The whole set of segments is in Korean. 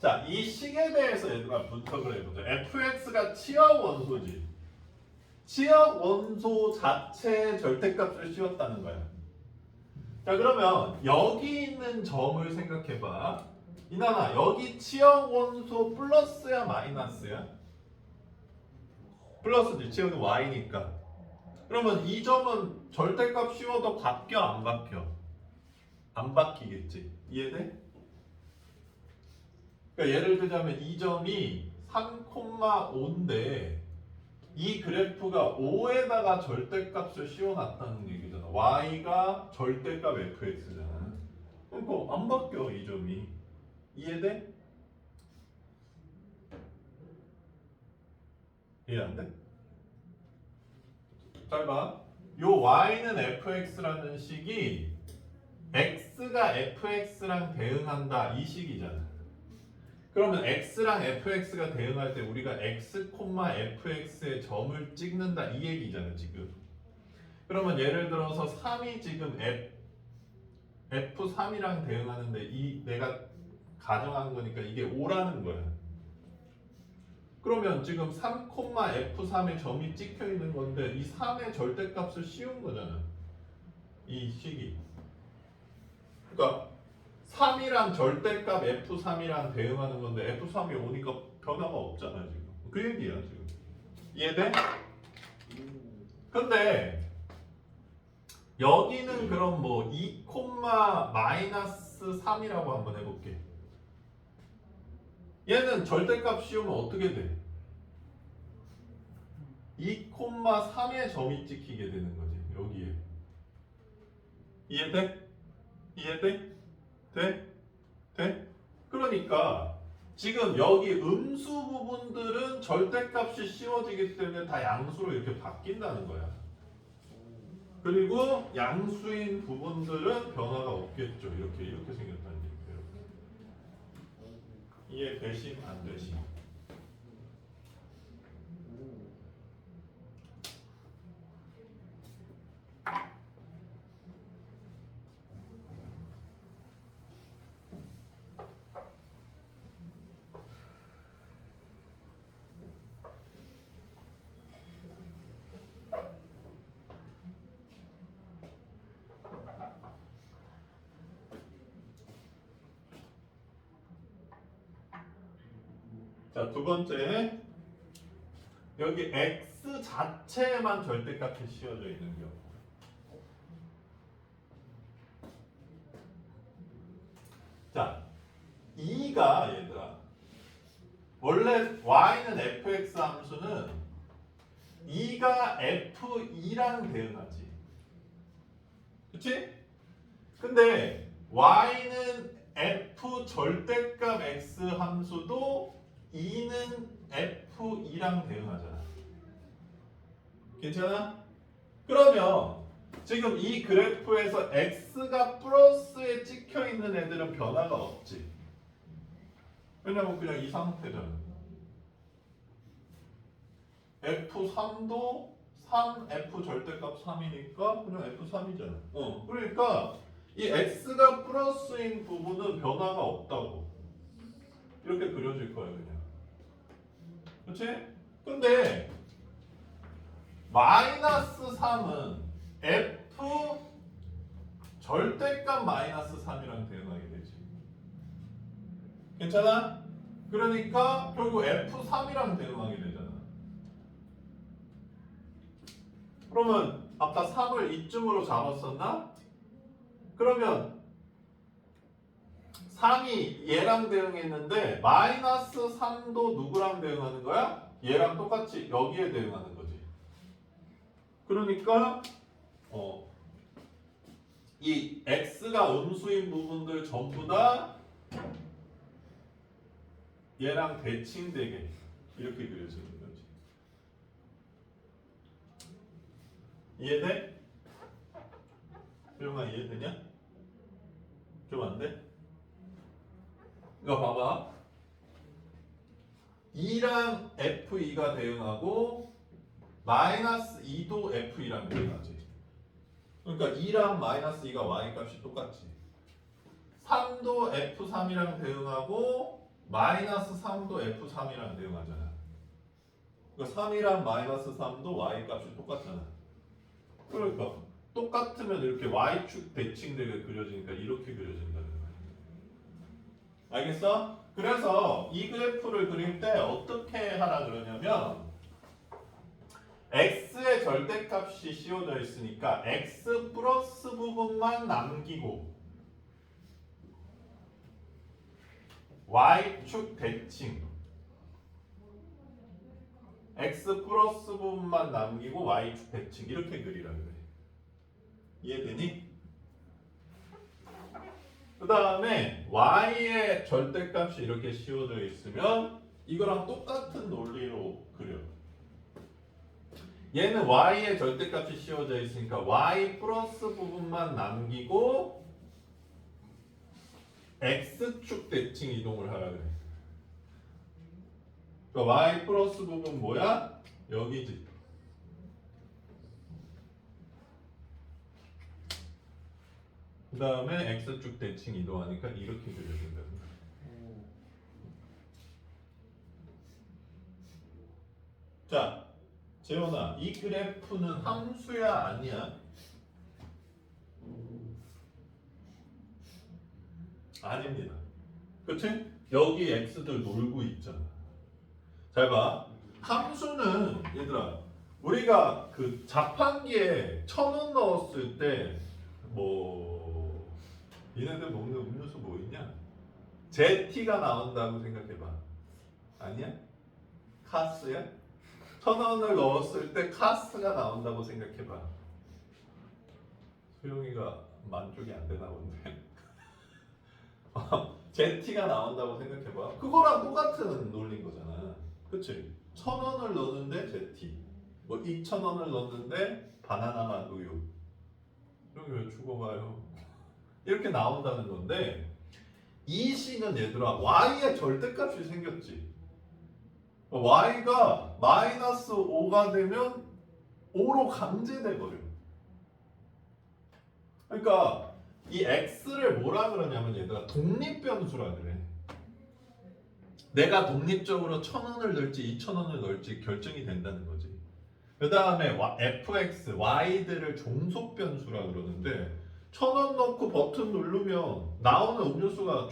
자, 이 식에 대해서 얘들아 분석을 해보자. fx가 치역 원소지. 치역 원소 자체의 절대값을 씌웠다는 거야. 자, 그러면 여기 있는 점을 생각해봐. 이나나, 여기 치역 원소 플러스야 마이너스야? 플러스지. 치역은 y니까. 그러면 이 점은 절대값 씌워도 바뀌어 안 바뀌어? 안 바뀌겠지. 이해돼? 그러니까 예를 들자면 이 점이 3,5인데 이 그래프가 5에다가 절대값을 씌워놨다는 얘기잖아. y가 절대값 fx잖아. 그러니까 안 바뀌어 이 점이. 이해돼? 이해 안 돼? 잘 봐. 요 y는 fx라는 식이 x가 fx랑 대응한다 이 식이잖아. 그러면 x랑 fx가 대응할 때 우리가 x, fx의 점을 찍는다 이 얘기잖아 지금. 그러면 예를 들어서 3이 지금 f3이랑 대응하는데 이 내가 가정한 거니까 이게 5라는 거야. 그러면 지금 3, f3의 점이 찍혀 있는 건데 이 3의 절대값을 씌운 거잖아. 이 식이. 그러니까 3이랑 절대값 F3이랑 대응하는 건데 F3이 오니까 변화가 없잖아 지금. 그 얘기야 지금. 이해돼? 근데 여기는 그럼 뭐 2, 마이너스 3이라고 한번 해볼게. 얘는 절대값 씌우면 어떻게 돼? 2, 3의 점이 찍히게 되는 거지 여기에. 이해돼? 이해돼? 돼? 돼? 그러니까 지금 여기 음수 부분들은 절대값이 씌워지기 때문에 다 양수로 이렇게 바뀐다는 거야. 그리고 양수인 부분들은 변화가 없겠죠. 이렇게 생겼다는 얘기예요. 이해 되심 안 되심? 자, 두 번째. 여기 x 자체에만 절대값이 씌워져 있는 경우. 자, 2가 얘들아. 원래 y는 fx 함수는 2가 f2랑 대응하지. 그치? 근데 y는 f 절대값 x 함수도 2는 f2랑 대응하잖아. 괜찮아? 그러면 지금 이 그래프에서 x가 플러스에 찍혀 있는 애들은 변화가 없지. 왜냐면 그냥 이 상태잖아. f3도 3, f 절대값 3이니까 그냥 f3이잖아. 그러니까 이 x가 플러스인 부분은 변화가 없다고. 이렇게 그려질 거야 그냥. 그렇지? 근데 마이너스 3은 f 절대값 마이너스 3이랑 대응하게 되지. 괜찮아? 그러니까 결국 f3이랑 대응하게 되잖아. 그러면 아까 3을 이쯤으로 잡았었나? 그러면 3이 얘랑 대응했는데 마이너스 3도 누구랑 대응하는 거야? 얘랑 똑같이 여기에 대응하는 거지. 그러니까 이 x가 음수인 부분들 전부 다 얘랑 대칭되게 이렇게 그려지는 거지. 이해돼? 조용아 이해되냐? 좀 안 돼? 이거 봐봐. 2랑 F2가 대응하고 마이너스 2도 F2랑 대응하지. 그러니까 2랑 마이너스 2가 Y 값이 똑같지. 3도 F3이랑 대응하고 마이너스 3도 F3이랑 대응하잖아. 그러니까 3이랑 마이너스 3도 y 값이 똑같잖아. 그러니까 똑같으면 이렇게 y축 대칭되게 그려지니까 이렇게 그려진다는 거야. 알겠어? 그래서 이 그래프를 그릴 때 어떻게 하라 그러냐면 x의 절대값이 씌워져 있으니까 x 플러스 부분만 남기고 y축 대칭 x 플러스 부분만 남기고 y축 대칭 이렇게 그리라 그래. 이해되니? 그 다음에 y의 절대값이 이렇게 씌워져 있으면 이거랑 똑같은 논리로 그려. 얘는 y의 절대값이 씌워져 있으니까 y 플러스 부분만 남기고 x축 대칭 이동을 하라 그래. 그러니까 y 플러스 부분 뭐야? 여기지. 그 다음에 x축 대칭 이동하니까 이렇게 그려진다는 거야. 자, 재현아, 이 그래프는 함수야 아니야? 아닙니다. 그치? 여기 x들 놀고 있잖아. 잘 봐. 함수는 얘들아 우리가 그 자판기에 1,000원 넣었을 때 뭐 얘네들 먹는 음료수 뭐 있냐? 제티가 나온다고 생각해봐. 아니야? 카스야? 1,000원을 넣었을 때 카스가 나온다고 생각해봐. 수영이가 만족이 안 되나 본데. 제티가 나온다고 생각해봐. 그거랑 똑같은 논리인 거잖아. 그치? 1,000원을 넣는데 제티, 뭐 2,000원을 넣는데 바나나 맛 우유. 여기 왜 죽어가요? 이렇게 나온다는 건데 이 식은 얘들아 y의 절대값이 생겼지. y가 마이너스 5가 되면 5로 강제돼 버려. 그러니까 이 x를 뭐라 그러냐면 얘들아 독립변수라 그래. 내가 독립적으로 1,000원을 넣을지 2,000원을 넣을지 결정이 된다는 거지. 그 다음에 fx, y들을 종속변수라 그러는데 1,000원 넣고 버튼 누르면 나오는 음료수가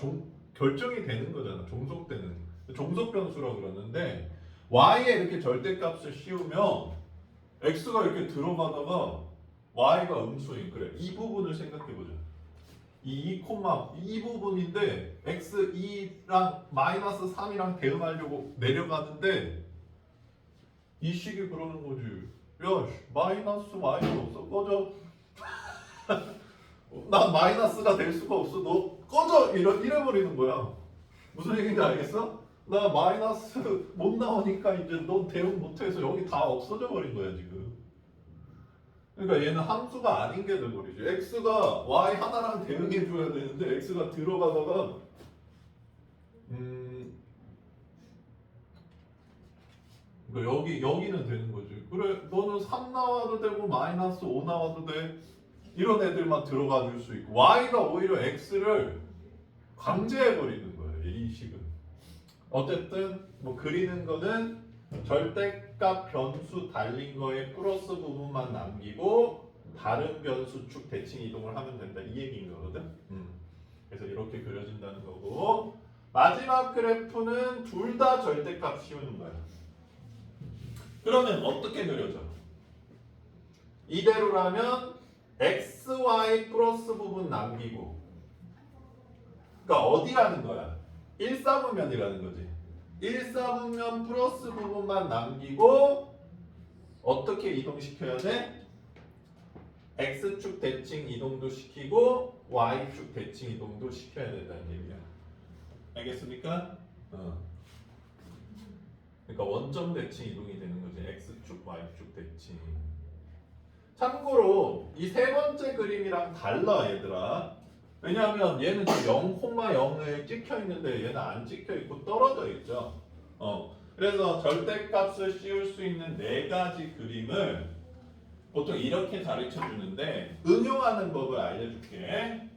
결정이 되는 거잖아. 종속되는 종속변수라 그러는데 y에 이렇게 절대값을 씌우면 x가 이렇게 들어가다가 y가 음수인 그래. 이 부분을 생각해보자. 이 부분인데 x2랑 마이너스 3이랑 대응하려고 내려가는데 이 식이 그러는 거지. 야, 마이너스 y가 없어. 꺼져. 난 마이너스가 될 수가 없어. 너 꺼져. 이래버리는 거야. 무슨 얘기인지 알겠어? 나 마이너스 못 나오니까 이제 너 대응 못해서 여기 다 없어져 버린 거야 지금. 그러니까 얘는 함수가 아닌 게 돼버리지. x가 y 하나랑 대응해 줘야 되는데 x가 들어가다가 그러니까 여기는 되는 거지. 그래 너는 3 나와도 되고 마이너스 5 나와도 돼. 이런 애들만 들어가 줄 수 있고 y가 오히려 x를 강제해 버리는 거예요. 이 식은. 어쨌든 뭐 그리는 거는 절대값 변수 달린 거에 플러스 부분만 남기고 다른 변수 축 대칭 이동을 하면 된다 이 얘기인 거거든. 그래서 이렇게 그려진다는 거고 마지막 그래프는 둘 다 절대값 씌우는 거야. 그러면 어떻게 그려져? 이대로라면 xy 플러스 부분 남기고 그러니까 어디라는 거야? 1사분면이라는 거지. 1사분면 플러스 부분만 남기고 어떻게 이동시켜야 돼? x축 대칭 이동도 시키고 y축 대칭 이동도 시켜야 된다는 얘기야. 알겠습니까? 그러니까 원점 대칭 이동이 되는 거지. x축, y축 대칭. 참고로 이 세 번째 그림이랑 달라 얘들아. 왜냐하면 얘는 지금 0,0을 찍혀 있는데 얘는 안 찍혀 있고 떨어져 있죠. 그래서 절대값을 씌울 수 있는 네 가지 그림을 보통 이렇게 가르쳐 주는데 응용하는 법을 알려줄게.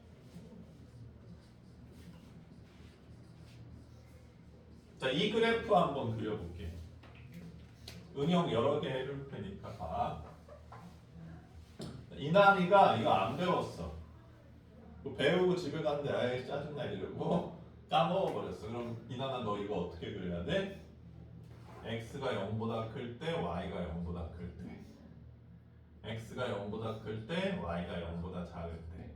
이 그래프 한번 그려볼게. 응용 여러 개 해줄 테니까 봐. 이난이가 이거 안 배웠어. 배우고 집에 갔는데 아예 짜증나 이러고 까먹어버렸어. 그럼 이난아 너 이거 어떻게 그려야 돼? x가 0보다 클 때 y가 0보다 클 때 x가 0보다 클 때 y가 0보다 작을 때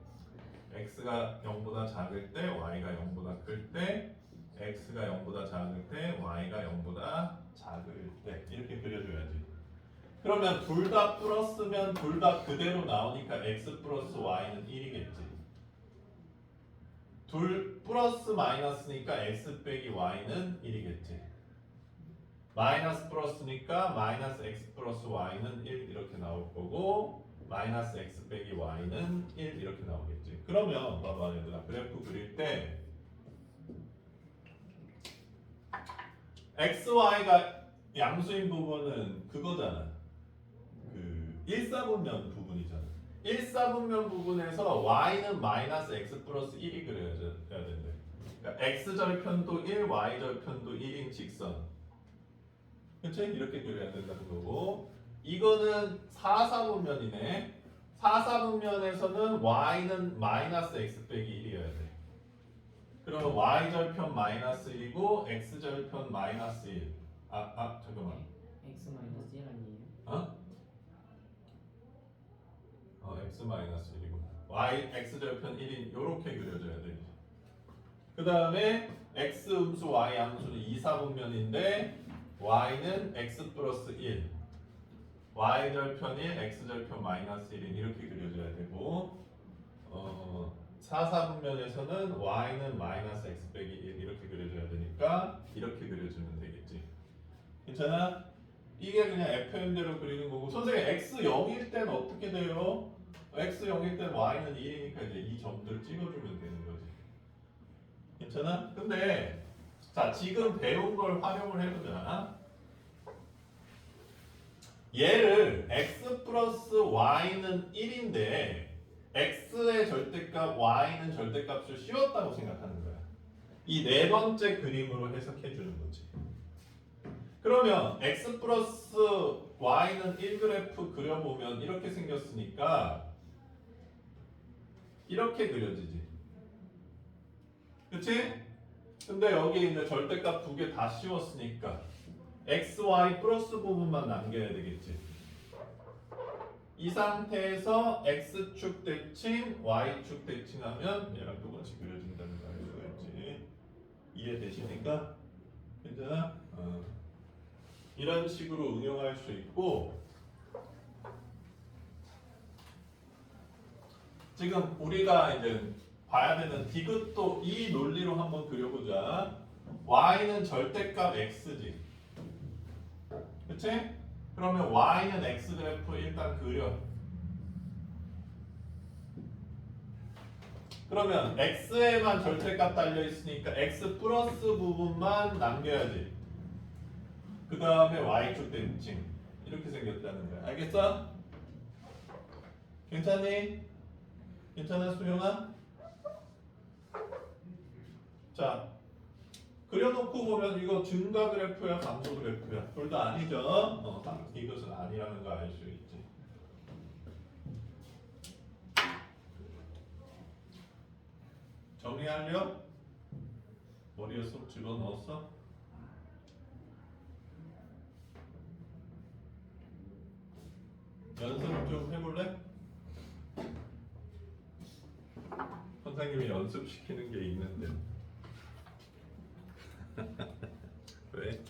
x가 0보다 작을 때 y가 0보다 클 때 x가 0보다 작을 때 y가 0보다 작을 때 이렇게 그려줘야지. 그러면 둘 다 플러스면 둘 다 그대로 나오니까 x 플러스 y는 1이겠지. 둘 플러스 마이너스니까 x 빼기 y는 1이겠지. 마이너스 플러스니까 마이너스 x 플러스 y는 1 이렇게 나올 거고 마이너스 x 빼기 y는 1 이렇게 나오겠지. 그러면 봐봐 얘들아 그래프 그릴 때 x, y가 양수인 부분은 그거잖아. 그 1사분면 부분이잖아. 1사분면 부분에서 y는 마이너스 x 플러스 1이 그려야 된대. 그러니까 x절편도 1, y절편도 1인 직선. 그치? 이렇게 그려야 된다는 거고 이거는 4사분면이네. 4사분면에서는 y는 마이너스 x 빼기 1이어야 돼. 그러면 y절편 마이너스 1이고 x절편 마이너스 1. 잠깐만. x 마이너스 1 아니에요? x 마이너스 1이고 y x절편 1인 요렇게 그려져야 돼. 그 다음에 x 음수 y 함수는 2사분면인데 y는 x 플러스 1 y절편 1 x절편 마이너스 1인 이렇게 그려져야 되고 4사분면에서는 y는 마이너스 x 빼기 1 이렇게 그려줘야 되니까 이렇게 그려주면 되겠지. 괜찮아? 이게 그냥 FM대로 그리는 거고 선생님 x 0일 땐 어떻게 돼요? x 0일 땐 y는 1이니까 이제 이 점들을 찍어주면 되는 거지. 괜찮아? 근데 자 지금 배운 걸 활용을 해보자. 얘를 x 플러스 y는 1인데 x의 절대값 y는 절대값을 씌웠다고 생각하는 거야. 이 네 번째 그림으로 해석해 주는 거지. 그러면 x 플러스 y는 1 그래프 그려보면 이렇게 생겼으니까 이렇게 그려지지. 그치? 근데 여기 이제 절대값 두 개 다 씌웠으니까 x, y 플러스 부분만 남겨야 되겠지. 이 상태에서 x축 대칭, y축 대칭하면 얘랑 똑같이 그려진다는 걸 알 수가 있지. 이해되십니까? 괜찮아? 이런 식으로 응용할 수 있고 지금 우리가 이제 봐야 되는 디귿도 이 논리로 한번 그려보자. y는 절대값 x지. 그치? 그러면 y는 x 그래프 일단 그려. 그러면 x에만 절대값 달려 있으니까 x 플러스 부분만 남겨야지. 그 다음에 y축 대칭 이렇게 생겼다는 거야. 알겠어? 괜찮니? 괜찮아 수영아? 자 그려놓고 보면 이거 증가 그래프야 감소 그래프야 둘 다 아니죠? 이것은 아니라는 거 알 수 있지. 정리하려? 머리에 쏙 집어넣었어? 연습 좀 해볼래? 선생님이 연습시키는 게 있는데 왜?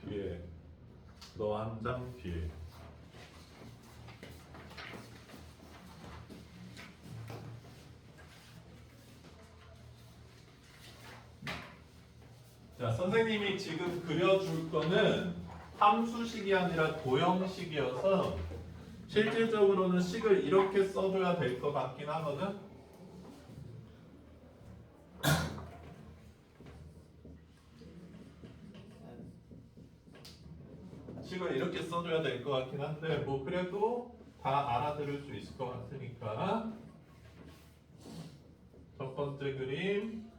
뒤에 너 한 장 뒤에 자, 선생님이 지금 그려줄 거는 함수식이 아니라 도형식이어서 실질적으로는 식을 이렇게 써줘야 될 것 같긴 하거든. 써줘야 될 것 같긴 한데 뭐 그래도 다 알아들을 수 있을 것 같으니까 첫 번째 그림,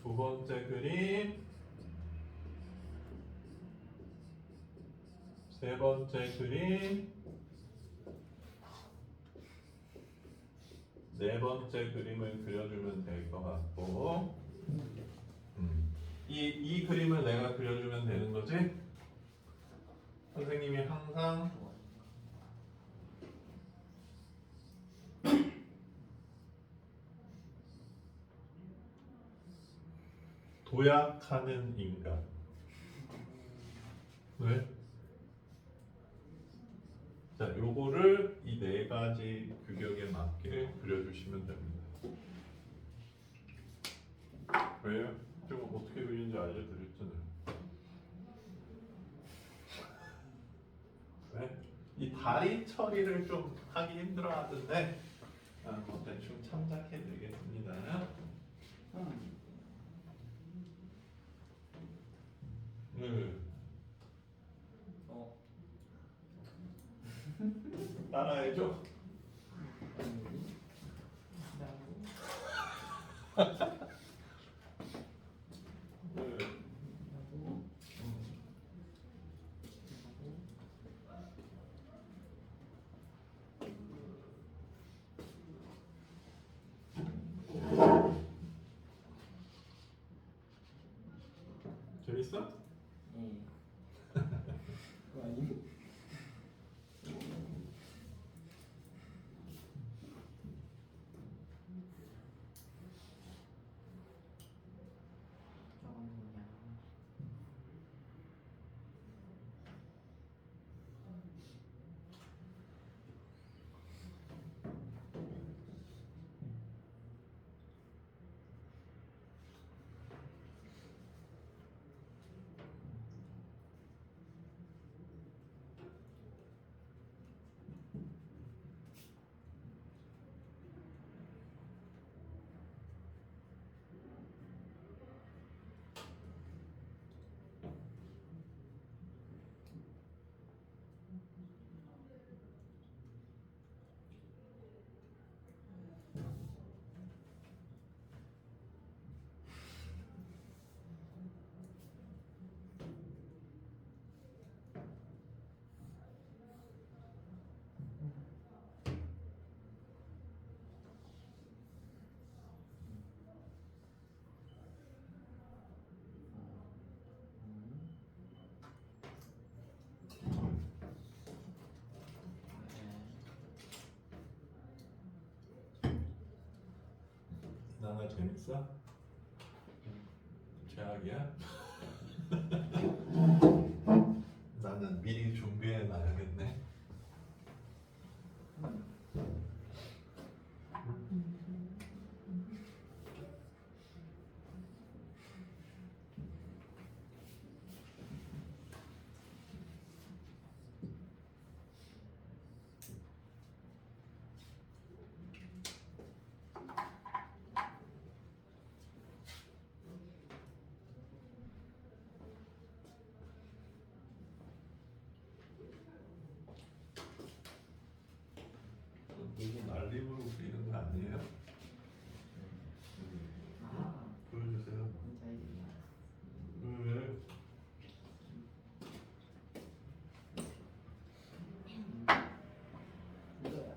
두 번째 그림, 세 번째 그림, 네 번째 그림을 그려주면 될 것 같고 이 그림을 내가 그려주면 되는 거지? 선생님이 항상 도약하는 인간. 왜? 자, 요거를 이 네 가지 규격에 맞게 그려주시면 됩니다. 왜요? 좀 어떻게 그리는지 알려드렸잖아요. 네? 이 다리 처리를 좀 하기 힘들어 하던데 뭐 대충 참작해 드리겠습니다. 어. 따라해줘. 재밌어? 네. 그거 아니? 저건 뭐냐? 나나 재밌어? 최악이야? 나는 미리 준비해 놔야겠네. 너무 날림으로 그리는 거 아니에요? 아, 보여주세요. 혼자 이름이야. 왜? 이거야.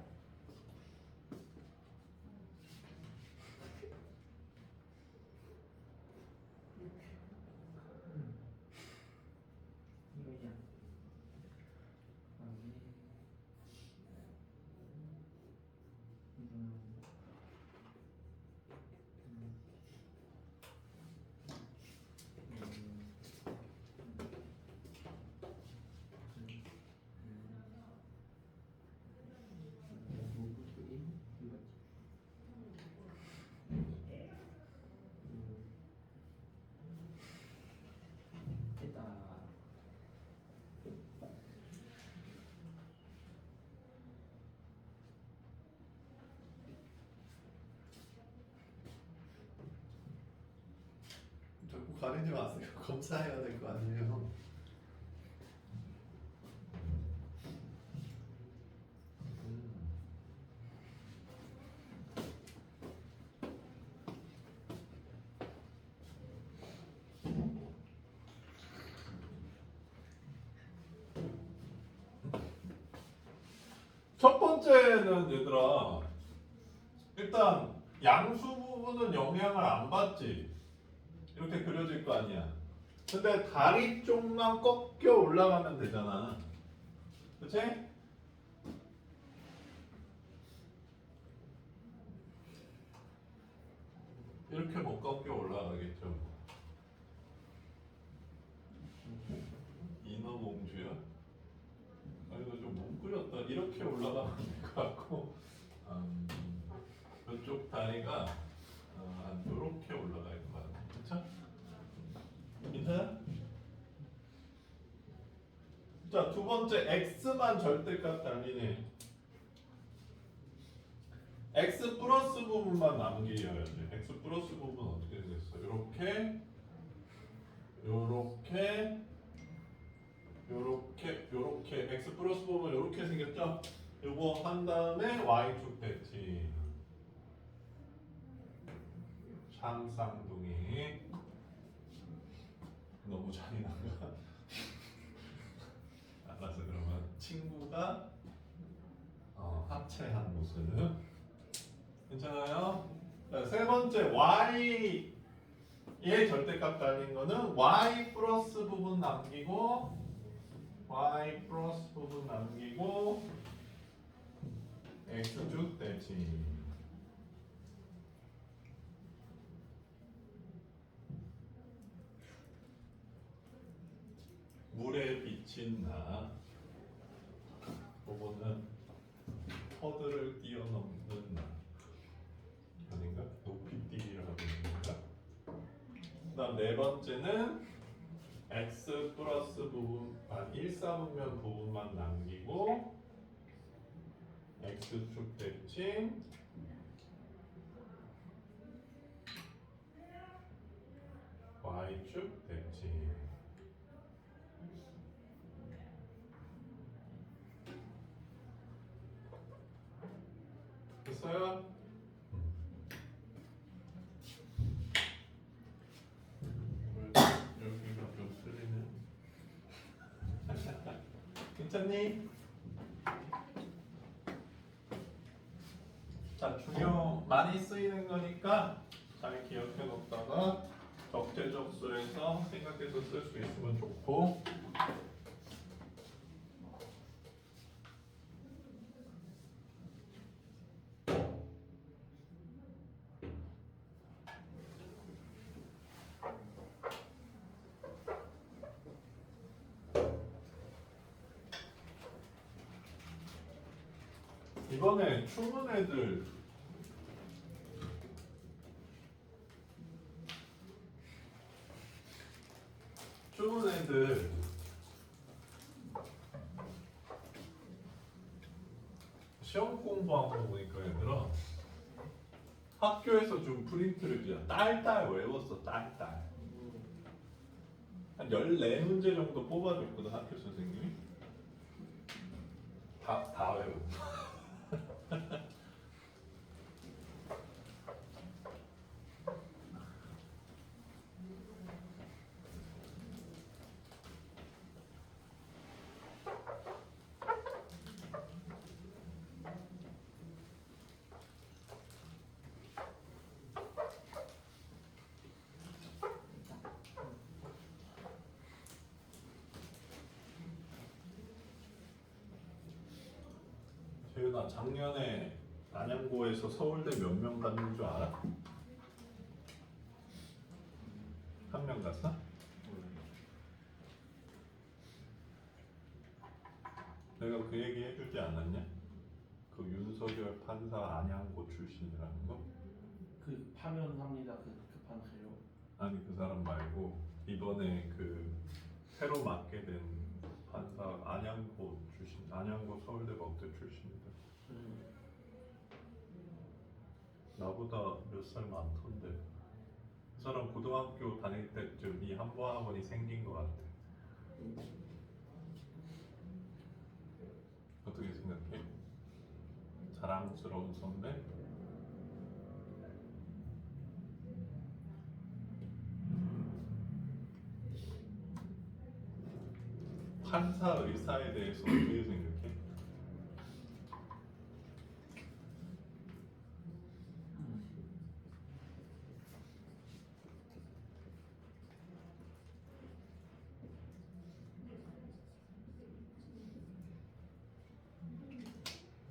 이거야. 됐다. 자꾸 가리지 마세요. 검사해야 될 거 아니에요. 첫 번째는 얘들아 일단 양수 부분은 영향을 안 받지. 이렇게 그려질 거 아니야. 근데 다리 쪽만 꺾여 올라가면 되잖아. 그치? 이렇게 못 꺾여 올라가겠죠. 인어공주야? 아 이거 좀 못 그렸다. 이렇게 올라가면 될 것 같고 이쪽 다리가 이렇게 올라갈 것 같아. 그쵸? 괜찮아? 자, 두 번째 x만 절대값 달리네. x 플러스 부분만 남기려야 돼. x 플러스 부분 어떻게 되겠어? 요렇게 요렇게 요렇게 요렇게 x 플러스 부분 요렇게 생겼죠? 요거 한 다음에 y축 됐지. 쌍쌍둥이 너무 잔인한가? 알았어. 그러면 친구가 합체한 모습 괜찮아요? 자, 세 번째 y의 절대값 달린 거는 y 플러스 부분 남기고 y 플러스 부분 남기고 x축 되지. 물에 비친 나 그거는 허들을 뛰어넘는 나 아닌가? 높이뛰기라고 하는 건가? 그다음 네 번째는 x 플러스 부분 1사분면 부분만 남기고 x축 대칭 y축 대칭. 됐어요? 여기가 좀 틀리네. 괜찮니? 자, 중요 많이 쓰이는 거니까 잘 기억해 놓다가 적재적 수에서 생각해서 쓸 수 있으면 좋고. 이번에 추문 애들 시험 공부한 거 보니까 얘들아 학교에서 준 프린트를 그냥 딸딸 외웠어. 딸딸 한 14문제 정도 뽑아줬거든 학교 선생님이. 다 외워. 재윤아 작년에 안양고에서 서울대 몇 명 갔는 줄 알아? 한 명 갔어? 내가 그 얘기 해주지 않았냐? 그 윤석열 판사 안양고 출신이라는 거? 그 파면합니다. 그 판사요. 아니 그 사람 말고 이번에 그 새로 맡게 된 판사 안양고 출신, 안양고 서울대 법대 출신이다. 나보다 몇 살 많던데. 그 사람 고등학교 다닐 때쯤 이 한보학원이 생긴 것 같아. 어떻게 생각해? 자랑스러운 선배? 판사 의사에 대해서 어떻게 생각해?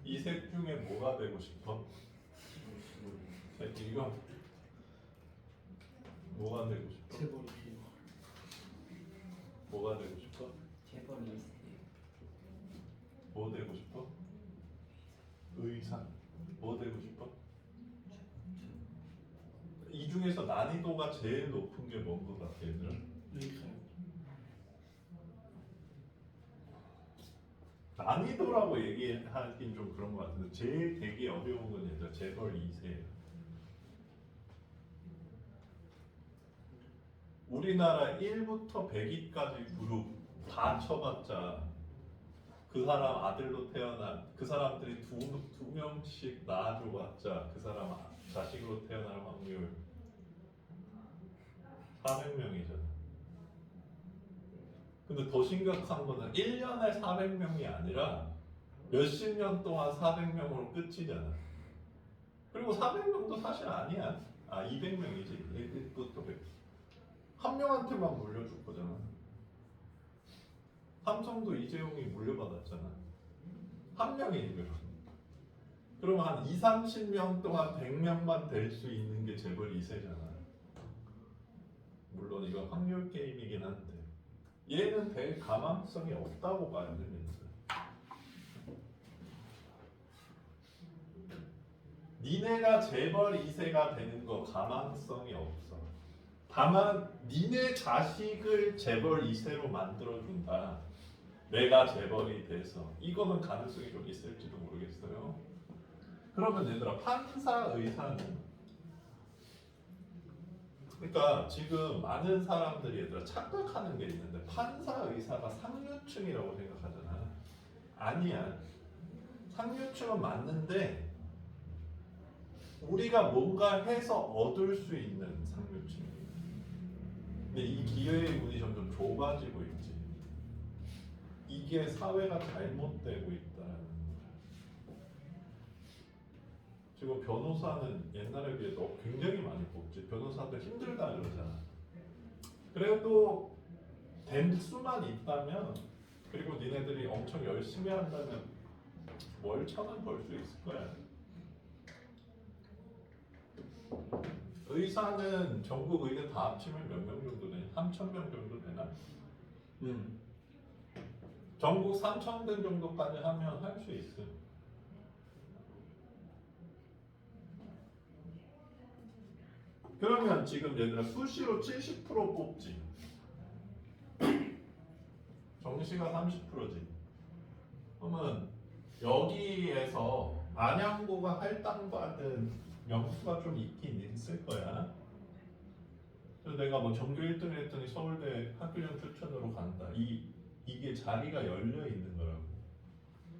이 셋 중에 뭐가 되고 싶어? 이거 뭐가 되고 싶어? 재벌이 필요. 뭐가 되고 싶어? 재벌 2세. 뭐 되고 싶어? 의사. 뭐 되고 싶어? 이 중에서 난이도가 제일 높은 게 뭔 것 같아, 얘들아? 의사요. 난이도라고 얘기하긴 좀 그런 것 같은데 제일 되게 어려운 건 얘들아 재벌 2세예요. 우리나라 1부터 100위까지 그룹 다 쳐봤자 그 사람 아들로 태어난 그 사람들이 두 명씩 낳아줘봤자 그 사람 자식으로 태어날 확률 400명이잖아. 근데 더 심각한 거는 1년에 400명이 아니라 몇십 년 동안 400명으로 끝이잖아. 그리고 400명도 사실 아니야. 200명이지. 1부터 100. 한 명한테만 물려줄 거잖아. 삼성도 이재용이 물려받았잖아. 한 명이 그럼. 그러면 한 2, 30년 동안 100명만 될 수 있는 게 재벌 2세잖아. 물론 이건 확률 게임이긴 한데 얘는 될 가망성이 없다고 봐야 됩니다. 니네가 재벌 2세가 되는 거 가망성이 없어. 다만 니네 자식을 재벌 2세로 만들어준다. 내가 재벌이 돼서 이거는 가능성이 좀 있을지도 모르겠어요. 그러면 얘들아 판사 의사는 그러니까 지금 많은 사람들이 얘들아 착각하는 게 있는데 판사 의사가 상류층이라고 생각하잖아. 아니야. 상류층은 맞는데 우리가 뭔가 해서 얻을 수 있는 상류층이야. 근데 이 기회의 문이 점점 좁아지고 있지. 이게 사회가 잘못되고 있다는 거야. 지금 변호사는 옛날에 비해 너 굉장히 많이 뽑지. 변호사들 힘들다 그러잖아. 그래도 된 수만 있다면 그리고 니네들이 엄청 열심히 한다면 월천은 벌 수 있을 거야. 의사는 전국 의대 다 합치면 몇 명 정도 되냐? 3,000명 정도 되나? 전국 3,000명 정도까지 하면 할 수 있어. 그러면 지금 얘들아 수시로 70% 뽑지. 정시가 30%지. 그러면 여기에서 안양고가 할당받은 명수가 좀 있긴 있을 거야. 그래서 내가 뭐 전교 1등 했더니 서울대 학교장 추천으로 간다. 이게 자리가 열려 있는 거라고.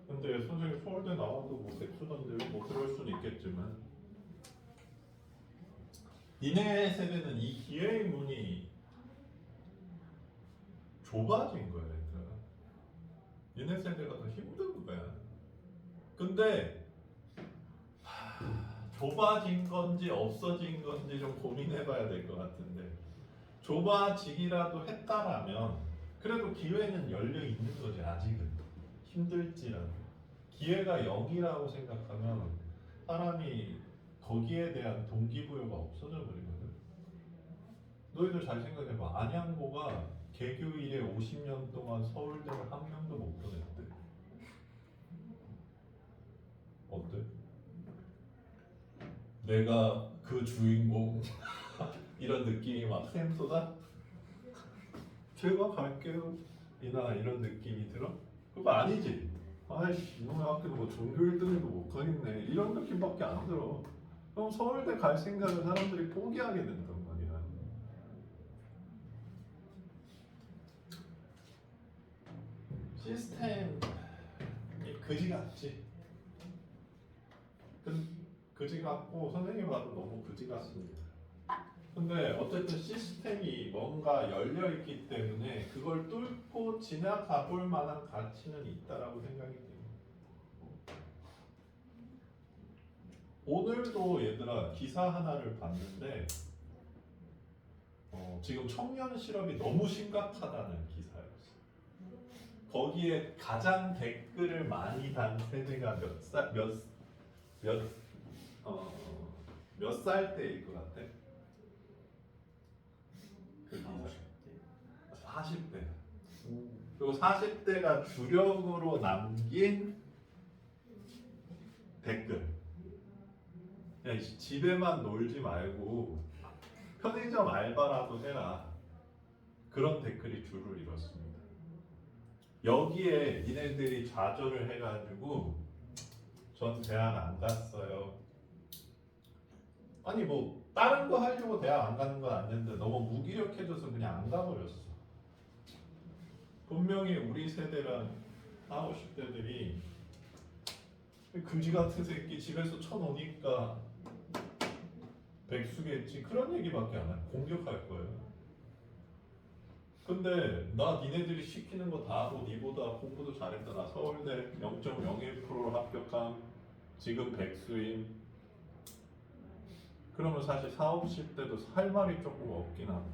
근데 선생님 서울대 나와도 뭐 백수던데 뭐 그럴 수는 있겠지만 니네 세대는 이 기회의 문이 좁아진 거야, 얘들아. 니네 세대가 더 힘든 거야. 근데 좁아진 건지 없어진 건지 좀 고민해봐야 될 것 같은데 좁아지기라도 했다라면 그래도 기회는 열려 있는 거지. 아직은 힘들지라도 기회가 0이라고 생각하면 사람이 거기에 대한 동기부여가 없어져 버리거든. 너희들 잘 생각해봐. 안양고가 개교 이래 50년 동안 서울대를 한 명도 못 보냈대. 어때? 내가 그 주인공 이런 느낌이 막 샘솟아? 제가 갈게요 이나 이런 느낌이 들어? 그거 아니지? 아이씨 이놈의 학교도 뭐 전교 1등에도 못 가겠네 이런 느낌밖에 안 들어. 그럼 서울대 갈 생각을 사람들이 포기하게 된단 말이야. 시스템이 그지 같지? 그지 같고 선생님 봐도 너무 그지 같습니다. 근데 어쨌든 시스템이 뭔가 열려 있기 때문에 그걸 뚫고 지나가 볼 만한 가치는 있다라고 생각이 돼요. 오늘도 얘들아 기사 하나를 봤는데 지금 청년 실업이 너무 심각하다는 기사였어. 거기에 가장 댓글을 많이 단 세대가 몇 살 때일 것 같아? 그 기사. 40대. 그리고 40대가 주력으로 남긴 댓글. 야, 이 집에만 놀지 말고 편의점 알바라도 해라. 그런 댓글이 줄을 이뤘습니다. 여기에 니네들이 좌절을 해가지고 전 대학 안 갔어요. 아니 뭐 다른 거 하려고 대학 안 가는 건 아닌데 너무 무기력해져서 그냥 안 가버렸어. 분명히 우리 세대랑 40, 50대들이 그지 같은 새끼 집에서 쳐놓으니까 백수겠지 그런 얘기밖에 안 해. 공격할 거예요. 근데 나 니네들이 시키는 거 다 하고 니보다 공부도 잘했다. 나 서울대 0.01%로 합격한 지금 백수인. 그러면 사실 40, 50대도 할 말이 조금 없긴 하네.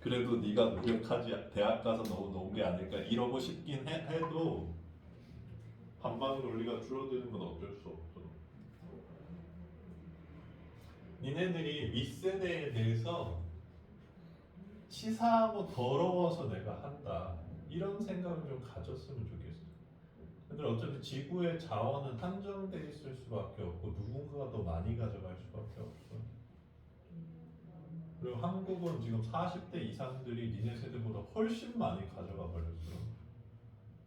그래도 네가 노력하지 대학 가서 너무 놓은 게 아닐까 이러고 싶긴 해도 반박 논리가 줄어드는 건 어쩔 수 없어. 니네들이 윗세대에 대해서 치사하고 더러워서 내가 한다 이런 생각을 좀 가졌으면 좋겠어. 근데 어차피 지구의 자원은 한정돼 있을 수밖에 없고 누군가가 더 많이 가져갈 수밖에 없어. 그리고 한국은 지금 40대 이상들이 니네 세대보다 훨씬 많이 가져가 버렸어.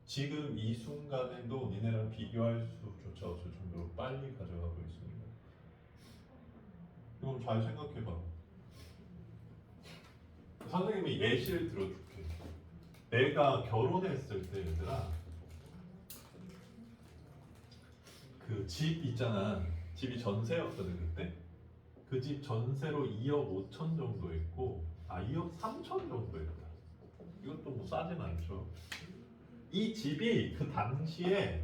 지금 이 순간에도 니네랑 비교할 수조차 없을 정도로 빨리 가져가고 있습니다. 그럼 잘 생각해봐. 선생님이 예시를 들어줄게. 내가 결혼했을 때 얘들아 그 집 있잖아. 집이 전세였거든 그때. 그 집 전세로 2억 5천 정도 했고 2억 3천 정도 했다. 이것도 뭐 싸진 않죠. 이 집이 그 당시에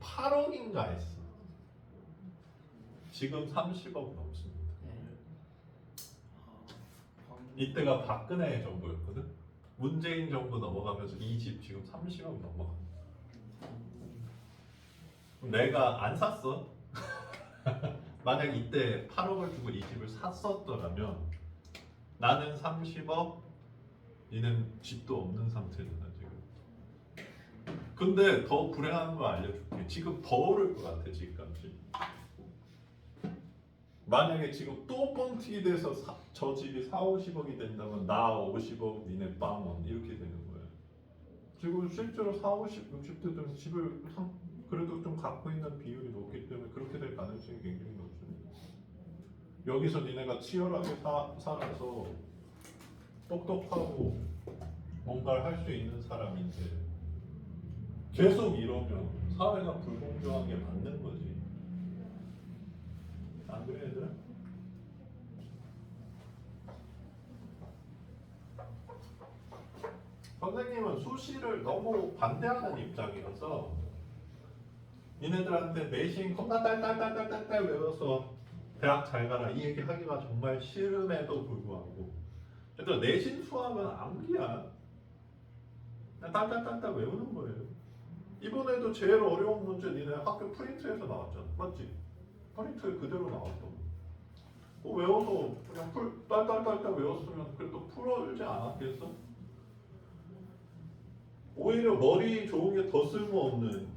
8억인가 했어. 지금 30억 넘습니다. 이때가 박근혜 정부였거든. 문재인 정부 넘어가면서 이 집 지금 30억 넘어가. 내가 안 샀어. 만약 이때 8억을 주고 이 집을 샀었더라면 나는 30억, 니는 집도 없는 상태잖아 지금. 근데 더 불행한 거 알려줄게. 지금 더 오를 것 같아 집값이. 만약에 지금 또 뻥튀기 돼서 저 집이 4, 50억이 된다면 나 50억, 니네 빵원 이렇게 되는 거야. 지금 실제로 4, 50, 60대들은 집을 그래도 좀 갖고 있는 비율이 높기 때문에 그렇게 될 가능성이 굉장히 높습니다. 여기서 니네가 치열하게 살아서 똑똑하고 뭔가를 할 수 있는 사람인데 계속 이러면 사회가 불공정하게 맞는 거지. 안 그래 얘들아? 선생님은 수시를 너무 반대하는 입장이어서 니네들한테 내신 겁나 딸딸딸딸딸 외워서 대학 잘 가라 이 얘기 하기가 정말 싫음에도 불구하고 얘들아 내신 수학은 암기야. 그냥 딸딸딸딸 외우는 거예요. 이번에도 제일 어려운 문제 니네 학교 프린트에서 나왔잖아. 맞지? 프린트에 그대로 나왔던 거. 외워서 그냥 딸딸딸딸 외웠으면 그래도 풀어주지 않았겠어? 오히려 머리 좋은 게 더 쓸모없는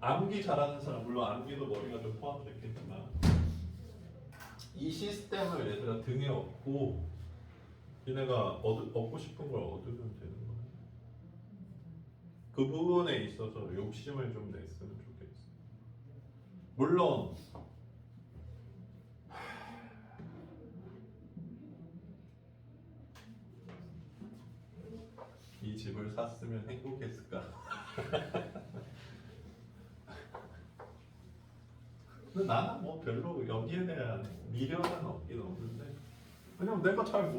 암기 잘하는 사람, 물론 암기도 머리가 좀 포함됐겠지만 이 시스템을 얘들아 등에 업고 얘네가 얻고 싶은 걸 얻으면 되는 거야. 그 부분에 있어서 욕심을 좀 냈으면 좋겠어. 물론 이 집을 샀으면 행복했을까? 근데 나는 뭐 별로 여기에 대한 미련은 없긴 없는데 왜냐면 내가 잘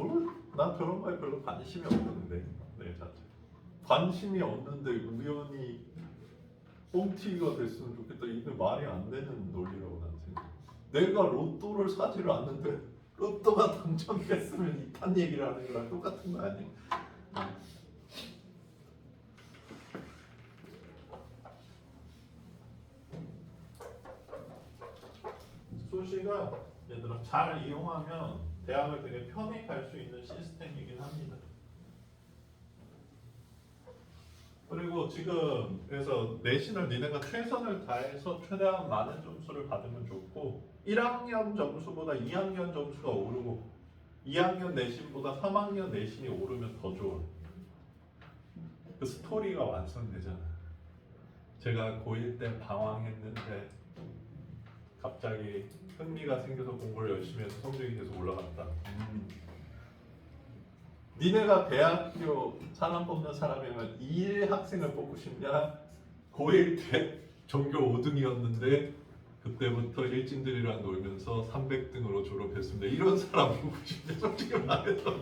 난 그런 거에 별로 관심이 없는데 내 자체 관심이 없는데 우연히 뽕튀기가 됐으면 좋겠다. 이게 말이 안 되는 논리라고 난 생각해. 내가 로또를 사지를 않는데 로또가 당첨됐으면 이딴 얘기를 하는 거랑 똑같은 거 아니야? 소시가 얘들아 잘 이용하면 대학을 되게 편히 갈 수 있는 시스템이긴 합니다. 그리고 지금 그래서 내신을 니네가 최선을 다해서 최대한 많은 점수를 받으면 좋고 1학년 점수보다 2학년 점수가 오르고 2학년 내신보다 3학년 내신이 오르면 더 좋아. 그 스토리가 완성되잖아. 제가 고1 때 방황했는데 갑자기 흥미가 생겨서 공부를 열심히 해서 성적이 계속 올라갔다. 니네가 대학교 사람 뽑는 사람이면 이 학생을 뽑고 싶냐? 고1 때 전교 5등이었는데 그때부터 일진들이랑 놀면서 300등으로 졸업했습니다. 이런 사람 보고 싶냐? 솔직히 말해서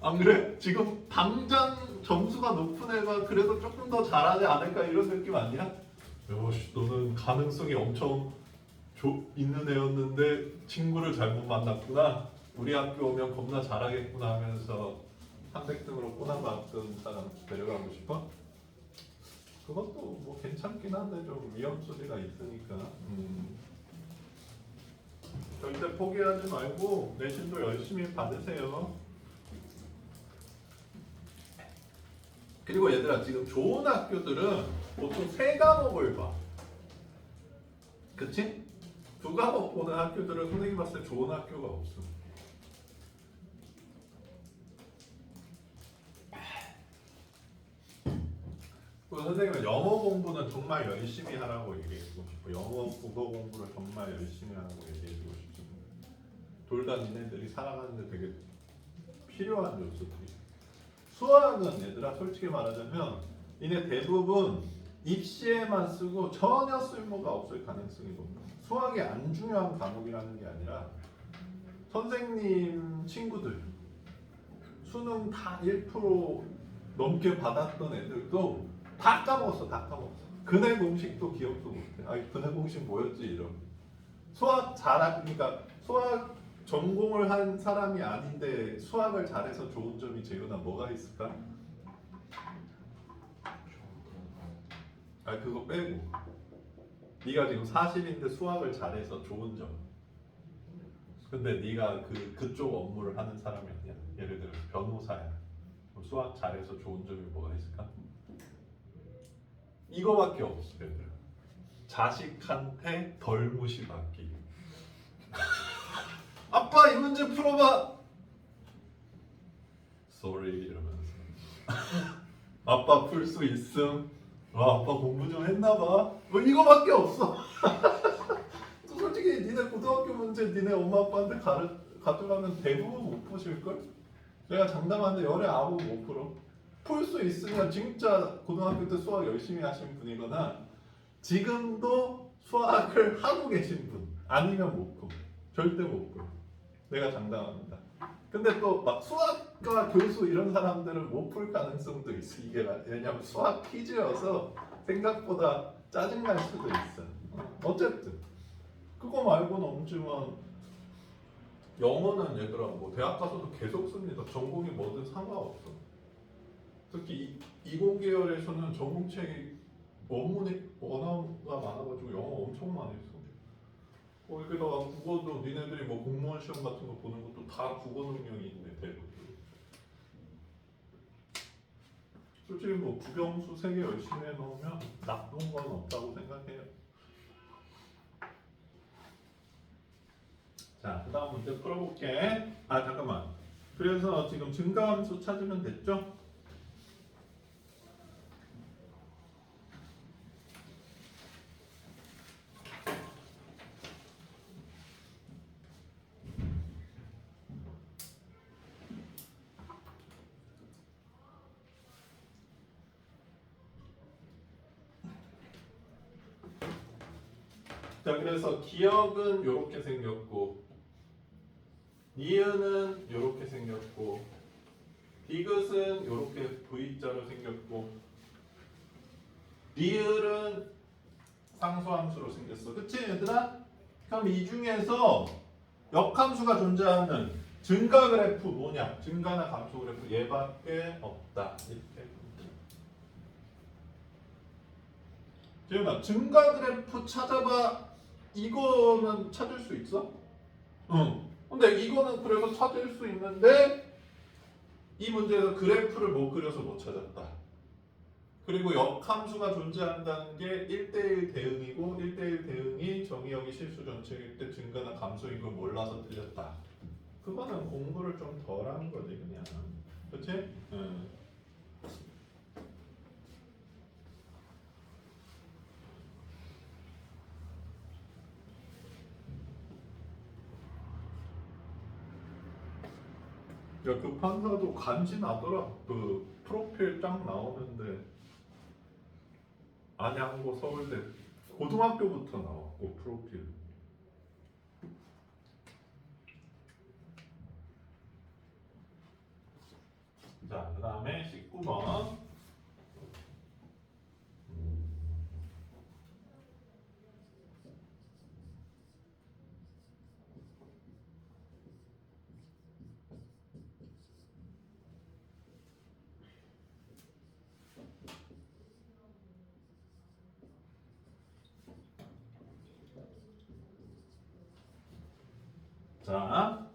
안 그래? 지금 당장 점수가 높은 애가 그래도 조금 더 잘하지 않을까 이런 느낌 아니야? 요시 너는 가능성이 엄청 있는 애였는데 친구를 잘못 만났구나. 우리 학교 오면 겁나 잘하겠구나 하면서 300등으로 꼬나봤던 사람 데려가고 싶어? 그것도 뭐 괜찮긴 한데 좀 위험 소지가 있으니까 절대 포기하지 말고 내신도 열심히 받으세요. 그리고 얘들아 지금 좋은 학교들은 보통 3과목을 봐. 그치? 2과목 보는 학교들은 선생님 봤을 때 좋은 학교가 없어. 그리고 선생님은 영어 공부는 정말 열심히 하라고 얘기해주고 싶어. 영어, 국어 공부를 정말 열심히 하라고 얘기해주고 싶습니다. 둘 다 니네들이 살아가는데 되게 필요한 요소들이야. 수학은 얘들아 솔직히 말하자면 니네 대부분 입시에만 쓰고 전혀 쓸모가 없을 가능성이 높아. 수학이 안 중요한 과목이라는 게 아니라 선생님 친구들 수능 다 1% 넘게 받았던 애들도 다 까먹었어. 다 까먹었어. 근해 공식도 기억도 못해. 아, 근해 공식 뭐였지 이런. 수학 그러니까 수학 전공을 한 사람이 아닌데 수학을 잘해서 좋은 점이 재윤아 뭐가 있을까? 아 그거 빼고 네가 지금 40인데 수학을 잘해서 좋은 점. 근데 네가 그쪽 업무를 하는 사람이 아니야. 예를 들어 변호사야. 그럼 수학 잘해서 좋은 점이 뭐가 있을까? 이거밖에 없어. 얘들아. 자식한테 덜 무시받기. 아빠 이 문제 풀어봐. Sorry 이러면서. 아빠 풀 수 있음. 아빠 공부 좀 했나봐. 뭐 이거밖에 없어. 솔직히 니네 고등학교 문제 니네 엄마 아빠한테 가져가면 대부분 못 푸실걸? 내가 장담하는데 열에 9 못 풀어. 풀 수 있으면 진짜 고등학교 때 수학 열심히 하신 분이거나 지금도 수학을 하고 계신 분 아니면 못 풀어. 절대 못 풀어. 내가 장담합니다. 근데 또 막 수학과 교수 이런 사람들은 못 풀 가능성도 있어. 이게 왜냐면 수학 퀴즈여서 생각보다 짜증날 수도 있어. 어쨌든 그거 말고는 없지만 영어는 얘들아 뭐 대학 가서도 계속 씁니다. 전공이 뭐든 상관없어. 특히 이공계열에서는 전공책이 원문이 원어가 많아가지고 영어 엄청 많이 써. 거기다가 국어도 니네들이 뭐 공무원 시험 같은 거 보는 것도 다 국어 능력이 있네 대부분. 솔직히 뭐 국영수 3개 열심히 해놓으면 나쁜 건 없다고 생각해요. 자, 그 다음 문제 풀어볼게. 아 잠깐만. 그래서 지금 증가함수 찾으면 됐죠? 자, 그래서 기억은 이렇게 생겼고 니은은 이렇게 생겼고 디귿은 이렇게 V자로 생겼고 리을은 상수함수로 생겼어. 그치 얘들아? 그럼 이 중에서 역함수가 존재하는 증가 그래프 뭐냐? 증가나 감소 그래프 얘밖에 없다. 이렇게. 재윤아 증가 그래프 찾아봐. 이거는 찾을 수 있어? 응. 근데 이거는 그래서 찾을 수 있는데 이 문제에서 그래프를 못 그려서 못 찾았다. 그리고 역함수가 존재한다는 게 1대1 대응이고 1대1 대응이 정의역이 실수 전체일 때 증가나 감소인 걸 몰라서 틀렸다. 그거는 공부를 좀 덜 한 거지 그냥. 그치? 응. 야, 그 판사도 간지나더라. 그 프로필 딱 나오는데 안양고 서울대 고등학교부터 나왔고 프로필. 자, 그 다음에 19번. 자,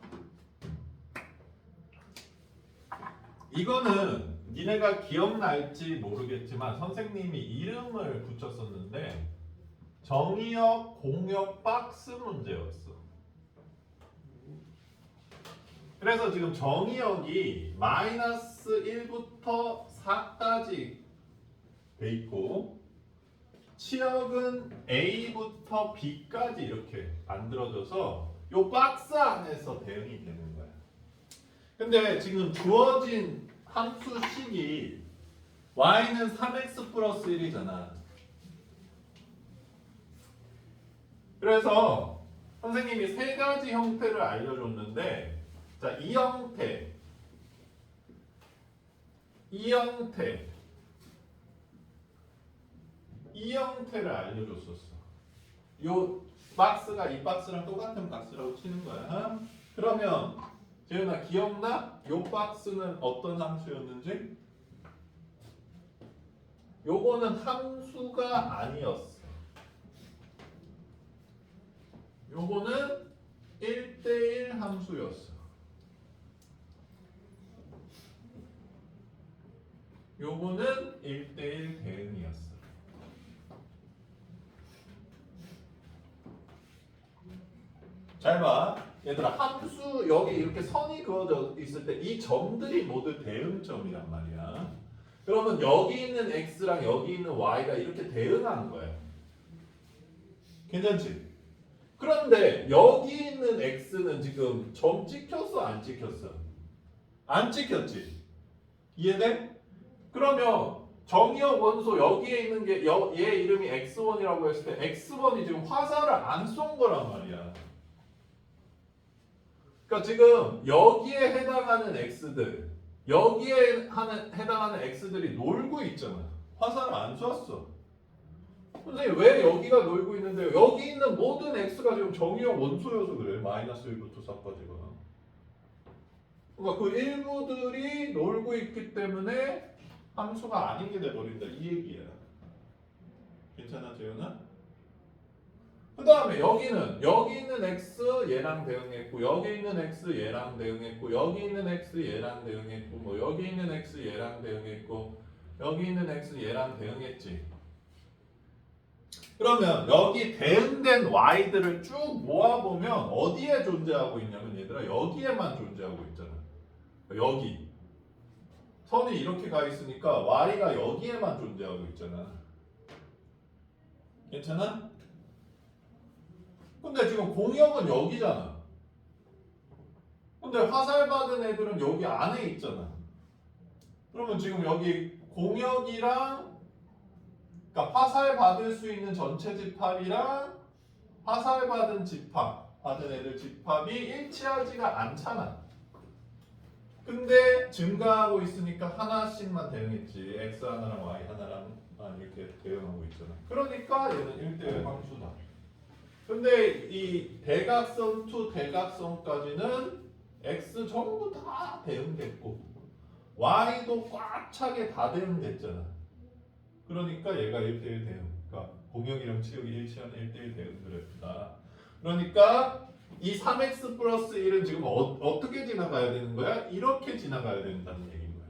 이거는 니네가 기억날지 모르겠지만 선생님이 이름을 붙였었는데 정의역 공역 박스 문제였어. 그래서 지금 정의역이 마이너스 1부터 4까지 돼 있고 치역은 A부터 B까지 이렇게 만들어져서 요 박스 안에서 대응이 되는 거야. 근데 지금 주어진 함수식이 y는 3x 플러스 1이잖아. 그래서 선생님이 세 가지 형태를 알려줬는데 자, 이 형태, 이 형태, 이 형태를 알려줬었어. 요 박스가 이 박스랑 똑같은 박스라고 치는 거야. 그러면 재윤아 기억나? 요 박스는 어떤 함수였는지? 요거는 함수가 아니었어. 요거는 1대1 함수였어. 요거는 1대1 대응이었어. 잘 봐. 얘들아 함수 여기 이렇게 선이 그어져 있을 때 이 점들이 모두 대응점이란 말이야. 그러면 여기 있는 x랑 여기 있는 y가 이렇게 대응하는 거야. 괜찮지? 그런데 여기 있는 x는 지금 점 찍혔어 안 찍혔어? 안 찍혔지? 이해돼? 그러면 정의역 원소 여기에 있는 게 얘 이름이 x1이라고 했을 때 x1이 지금 화살을 안 쏜 거란 말이야. 그러니까 지금 여기에 해당하는 x들, 여기에 해당하는 x들이 놀고 있잖아. 화살을 안 쐈어. 선생님 왜 여기가 놀고 있는데요? 여기 있는 모든 x가 지금 정의역 원소여서 그래. 마이너스 1부터 4까지가. 그러니까 그 일부들이 놀고 있기 때문에 함수가 아닌 게 돼버린다. 이 얘기야. 괜찮아, 재윤아? 그 다음에 여기는 여기 있는 x 얘랑 대응했고 여기 있는 x 얘랑 대응했고 여기 있는 x 얘랑 대응했고 뭐 여기 있는 x 얘랑 대응했고 여기 있는 x 얘랑 대응했지. 그러면 여기 대응된 y들을 쭉 모아보면 어디에 존재하고 있냐면 얘들아 여기에만 존재하고 있잖아. 여기 선이 이렇게 가 있으니까 y가 여기에만 존재하고 있잖아. 괜찮아? 근데 지금 공역은 여기잖아. 근데 화살 받은 애들은 여기 안에 있잖아. 그러면 지금 여기 공역이랑 그러니까 화살 받을 수 있는 전체 집합이랑 화살 받은 집합 받은 애들 집합이 일치하지가 않잖아. 근데 증가하고 있으니까 하나씩만 대응했지. x 하나랑 y 하나랑 이렇게 대응하고 있잖아. 그러니까 얘는 1대1 함수다. 근데 이 대각선 to 대각선까지는 x 전부 다 대응됐고 y도 꽉 차게 다 대응됐잖아. 그러니까 얘가 1대1 대응. 그러니까 공역이랑 치역이 일치하는 1대1 대응 그래프다. 그러니까 이 3x 플러스 1은 지금 어떻게 지나가야 되는 거야? 이렇게 지나가야 된다는 얘기인 거야.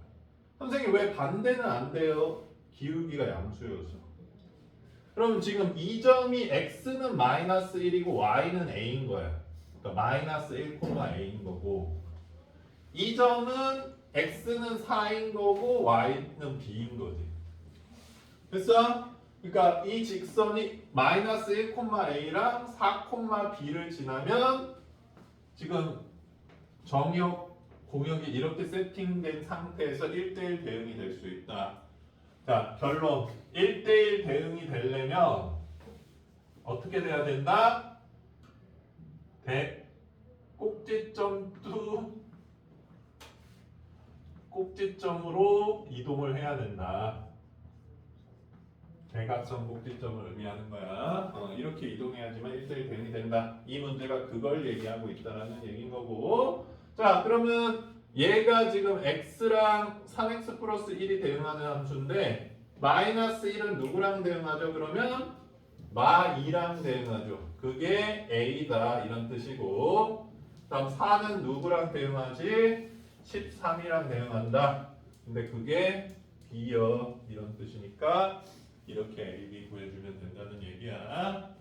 선생님 왜 반대는 안 돼요? 기울기가 양수여서. 그럼 지금 이 점이 x는 마이너스 1이고 y는 a인 거야. 그러니까 마이너스 1, a인 거고 이 점은 x는 4인 거고 y는 b인 거지. 됐어? 그러니까 이 직선이 마이너스 1, a랑 4, b를 지나면 지금 정역, 공역이 이렇게 세팅된 상태에서 1대1 대응이 될 수 있다. 자, 결론. 1대1 대응이 되려면 어떻게 돼야 된다? 꼭지점으로 이동을 해야 된다. 대각선 꼭지점을 의미하는 거야. 이렇게 이동해야지만 1대1 대응이 된다. 이 문제가 그걸 얘기하고 있다라는 얘기인 거고. 자, 그러면 얘가 지금 x랑 3x 플러스 1이 대응하는 함수인데 마이너스 1은 누구랑 대응하죠? 그러면 마2랑 대응하죠. 그게 a다 이런 뜻이고 다음 4는 누구랑 대응하지? 13이랑 대응한다. 근데 그게 b여 이런 뜻이니까 이렇게 a, b 구해주면 된다는 얘기야.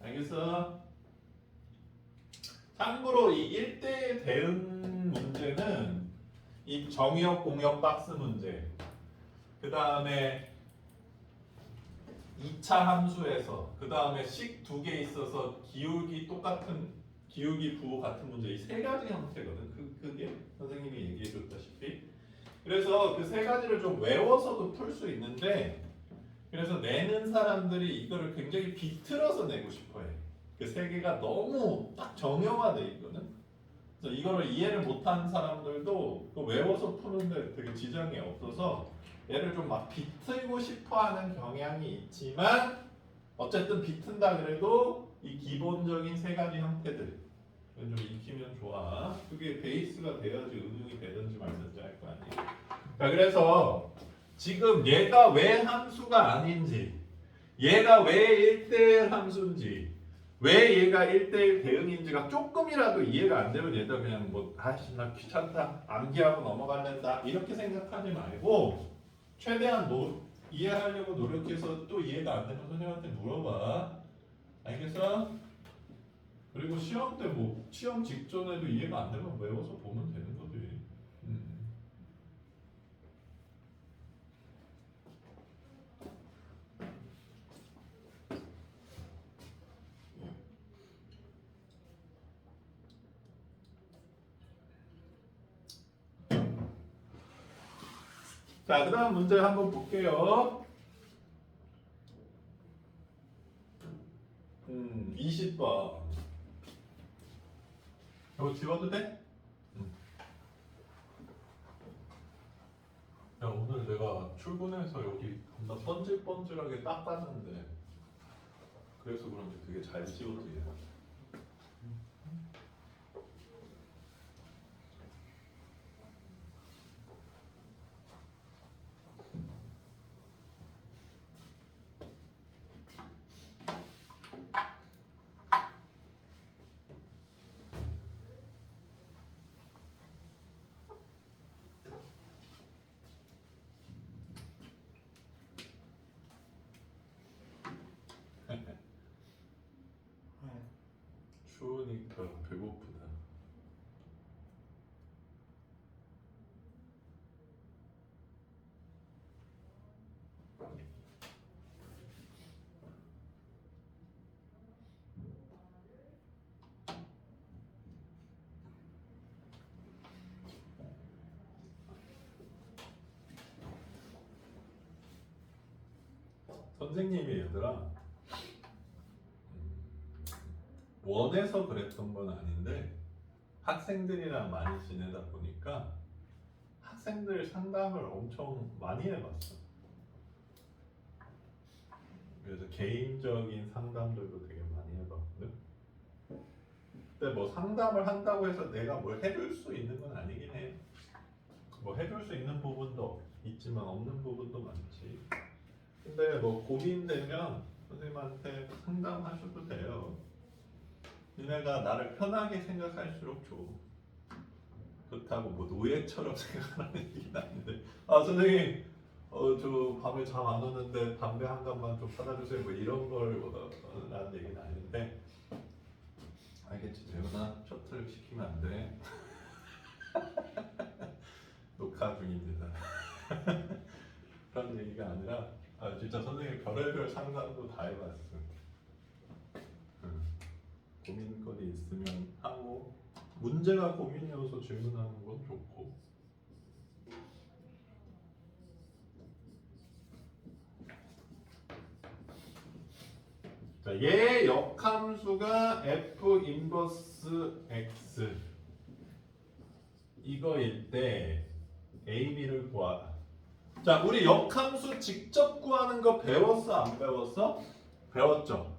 알겠어? 참고로 이 1대1 대응 문제는 이 정의역 공역 박스 문제 그 다음에 2차 함수에서 그 다음에 식 2개 있어서 기울기 똑같은 기울기 부호 같은 문제 이 세 가지 형태거든. 그게 선생님이 얘기해 줬다시피 그래서 그 세 가지를 좀 외워서도 풀 수 있는데 그래서 내는 사람들이 이거를 굉장히 비틀어서 내고 싶어해. 그 세 개가 너무 딱 정형화돼 있거든. 그래서 이거를 이해를 못하는 사람들도 그 외워서 푸는데 되게 지장이 없어서 얘를 좀 막 비틀고 싶어하는 경향이 있지만 어쨌든 비튼다 그래도 이 기본적인 세 가지 형태들 좀 익히면 좋아. 그게 베이스가 돼야지 응용이 되든지 말든지 할 거 아니에요. 자, 그래서 지금 얘가 왜 함수가 아닌지, 얘가 왜 1대1 함수인지, 왜 얘가 1대1 대응인지가 조금이라도 이해가 안 되면 얘들 그냥 뭐 아씨 나 귀찮다 암기하고 넘어갈랜다 이렇게 생각하지 말고 최대한 이해하려고 노력해서 또 이해가 안 되면 선생님한테 물어봐. 알겠어? 그리고 시험 때 뭐 시험 직전에도 이해가 안 되면 외워서 보면 되는 거지. 자, 그 다음 문제 한번 볼게요. 20번. 이거 지워도 돼? 야, 오늘 내가 출근해서 여기 겁나 번질번질하게 닦았는데 그래서 그런지 되게 잘 지워지네. 추우니까 배고프다. 선생님이 얘들아 원해서 그랬던 건 아닌데 학생들이랑 많이 지내다 보니까 학생들 상담을 엄청 많이 해봤어. 그래서 개인적인 상담들도 되게 많이 해봤거든. 근데 뭐 상담을 한다고 해서 내가 뭘 해줄 수 있는 건 아니긴 해. 뭐 해줄 수 있는 부분도 있지만 없는 부분도 많지. 근데 뭐 고민되면 선생님한테 상담하셔도 돼요. 니네가 나를 편하게 생각할수록 좋아. 그렇다고 뭐 노예처럼 생각하는 얘기는 아닌데, 아 선생님 저 밤에 잠 안 오는데 담배 한 갑만 좀 사다 주세요 뭐 이런 걸 라는 얘기는 아닌데, 알겠지 재훈아, 셔틀 시키면 안 돼. 녹화 중입니다. 그런 얘기가 아니라 진짜 선생님 별의별 상담도 다 해봤어. 고민거리 있으면 하고, 문제가 고민이어서 질문하는 건 좋고. 자, 얘 역함수가 f 인버스 x 이거일 때 a, b를 구하라. 자, 우리 역함수 직접 구하는 거 배웠어? 안 배웠어? 배웠죠?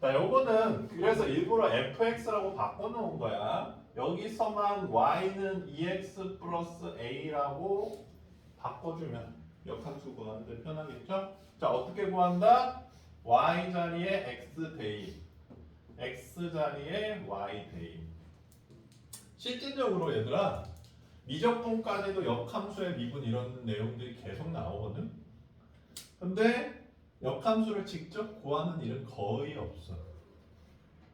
자, 요거는 그래서 일부러 fx라고 바꿔놓은 거야. 여기서만 y는 2x 플러스 a라고 바꿔주면 역함수 구하는데 편하겠죠? 자, 어떻게 구한다? y 자리에 x 대입, x 자리에 y 대입. 실질적으로 얘들아, 미적분까지도 역함수의 미분 이런 내용들이 계속 나오거든. 근데 역함수를 직접 구하는 일은 거의 없어.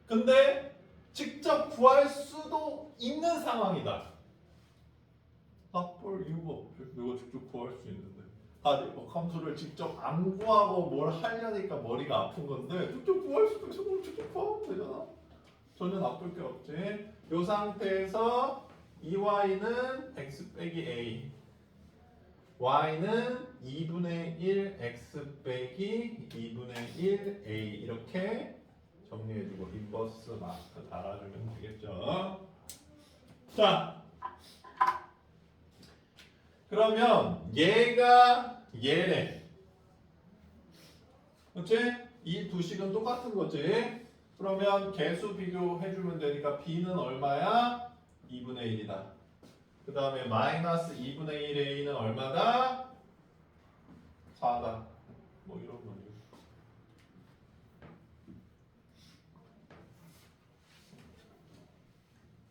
근데 직접 구할 수도 있는 상황이다. 볼 이유가 없죠. 내가 직접 구할 수 있는데. 역함수를 직접 안 구하고 뭘 하려니까 머리가 아픈 건데, 직접 구할 수도 있어. 그럼 직접 구하면 되잖아. 전혀 나쁠 게 없지. 이 상태에서 2y는 x 빼기 a, y는 2분의 1 x 빼기 2분의 1 a 이렇게 정리해주고 인버스 마크 달아주면 되겠죠. 자, 그러면 얘가 얘래. 그렇지? 이 두 식은 똑같은 거지. 그러면 개수 비교해주면 되니까 b는 얼마야? 2분의 1이다. 그 다음에 마이너스 2분의 1의 a는 얼마다? 4다. 뭐 이런 거죠.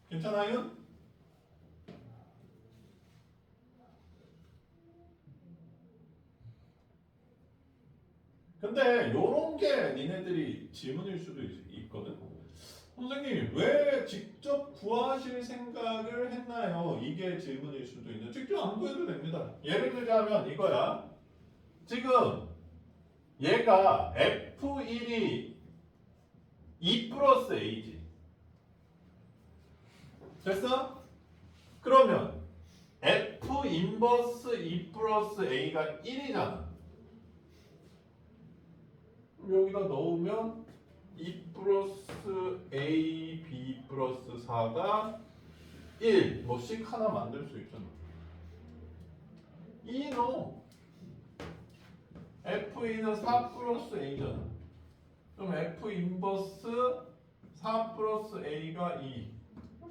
괜찮아요? 근데 요런 게 니네들이 질문일 수도 있거든. 선생님 왜 직접 구하실 생각을 했나요? 이게 질문일 수도 있는데 직접 안 구해도 됩니다. 예를 들자면 이거야. 지금 얘가 F1이 2 플러스 A지. 됐어? 그러면 F 인버스 2 플러스 A가 1이잖아. 여기다 넣으면 2 플러스 A, B 플러스 4가 1, 뭐 씩 하나 만들 수 있잖아. 2 넣어. F2는 4 플러스 A잖아. 그럼 F 인버스 4 플러스 A가 2.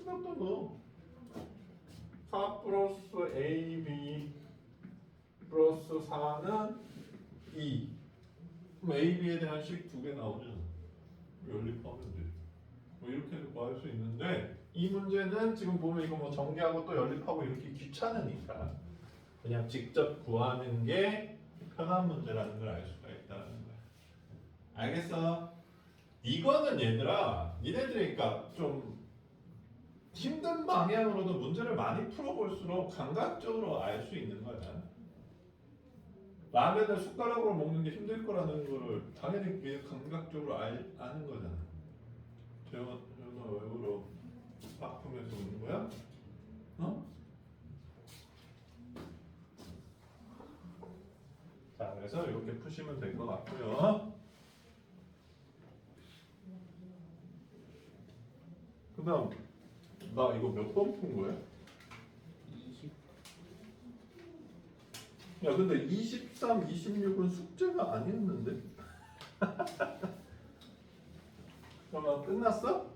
이것도 넣어. 4 플러스 AB 플러스 4는 2. 그럼 AB에 대한 식 두 개 나오잖아. 연립하면 돼. 뭐 이렇게도 구할 수 있는데, 이 문제는 지금 보면 이거 뭐 전개하고 또 연립하고 이렇게 귀찮으니까 그냥 직접 구하는 게 편한 문제라는 걸 알 수가 있다는 거야. 알겠어? 이거는 얘들아, 니네들이 그러니까 좀 힘든 방향으로도 문제를 많이 풀어볼수록 감각적으로 알 수 있는 거야. 라면을 숟가락으로 먹는 게 힘들 거라는 거를 당연히 감각적으로 아는 거잖아. 재현아 왜 울어? 아프면서 우는 거야? 어? 자, 그래서 이렇게 푸시면 될 것 같고요. 그 다음 나 이거 몇 번 푼 거야? 20. 야 근데 23, 26은 숙제가 아니었는데? 그러면 끝났어?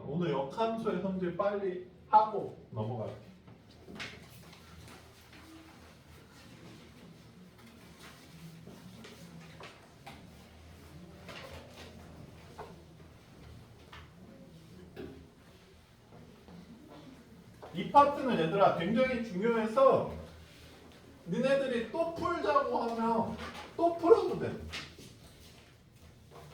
오늘 역함수의 성질 빨리 하고 넘어갈게. 이 파트는 얘들아 굉장히 중요해서 니네들이 또 풀자고 하면 또 풀어도 돼.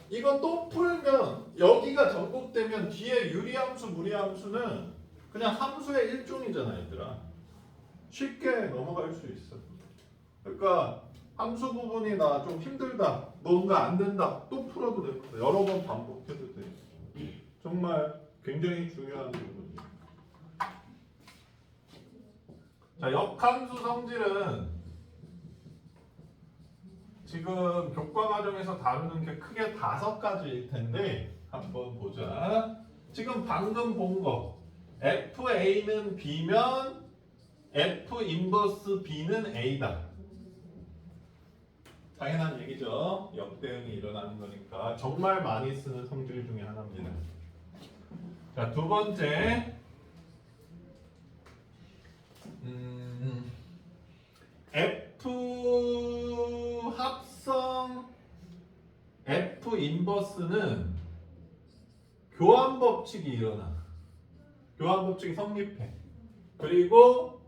이건 또 풀면 여기가 전복되면 뒤에 유리함수, 무리함수는 그냥 함수의 일종이잖아, 얘들아. 쉽게 넘어갈 수 있어. 그러니까 함수 부분이 나 좀 힘들다, 뭔가 안 된다, 또 풀어도 돼. 여러 번 반복해도 돼. 정말 굉장히 중요한 부분이야. 자, 역함수 성질은 지금 교과 과정에서 다루는 게 크게 5가지일 텐데 한번 보자. 지금 방금 본 거 FA는 B면 F 인버스 B는 A다. 당연한 얘기죠. 역대응이 일어나는 거니까 정말 많이 쓰는 성질 중에 하나입니다. 자, 두 번째 F 합성 F 인버스는 교환 법칙이 일어나. 교환 법칙이 성립해. 그리고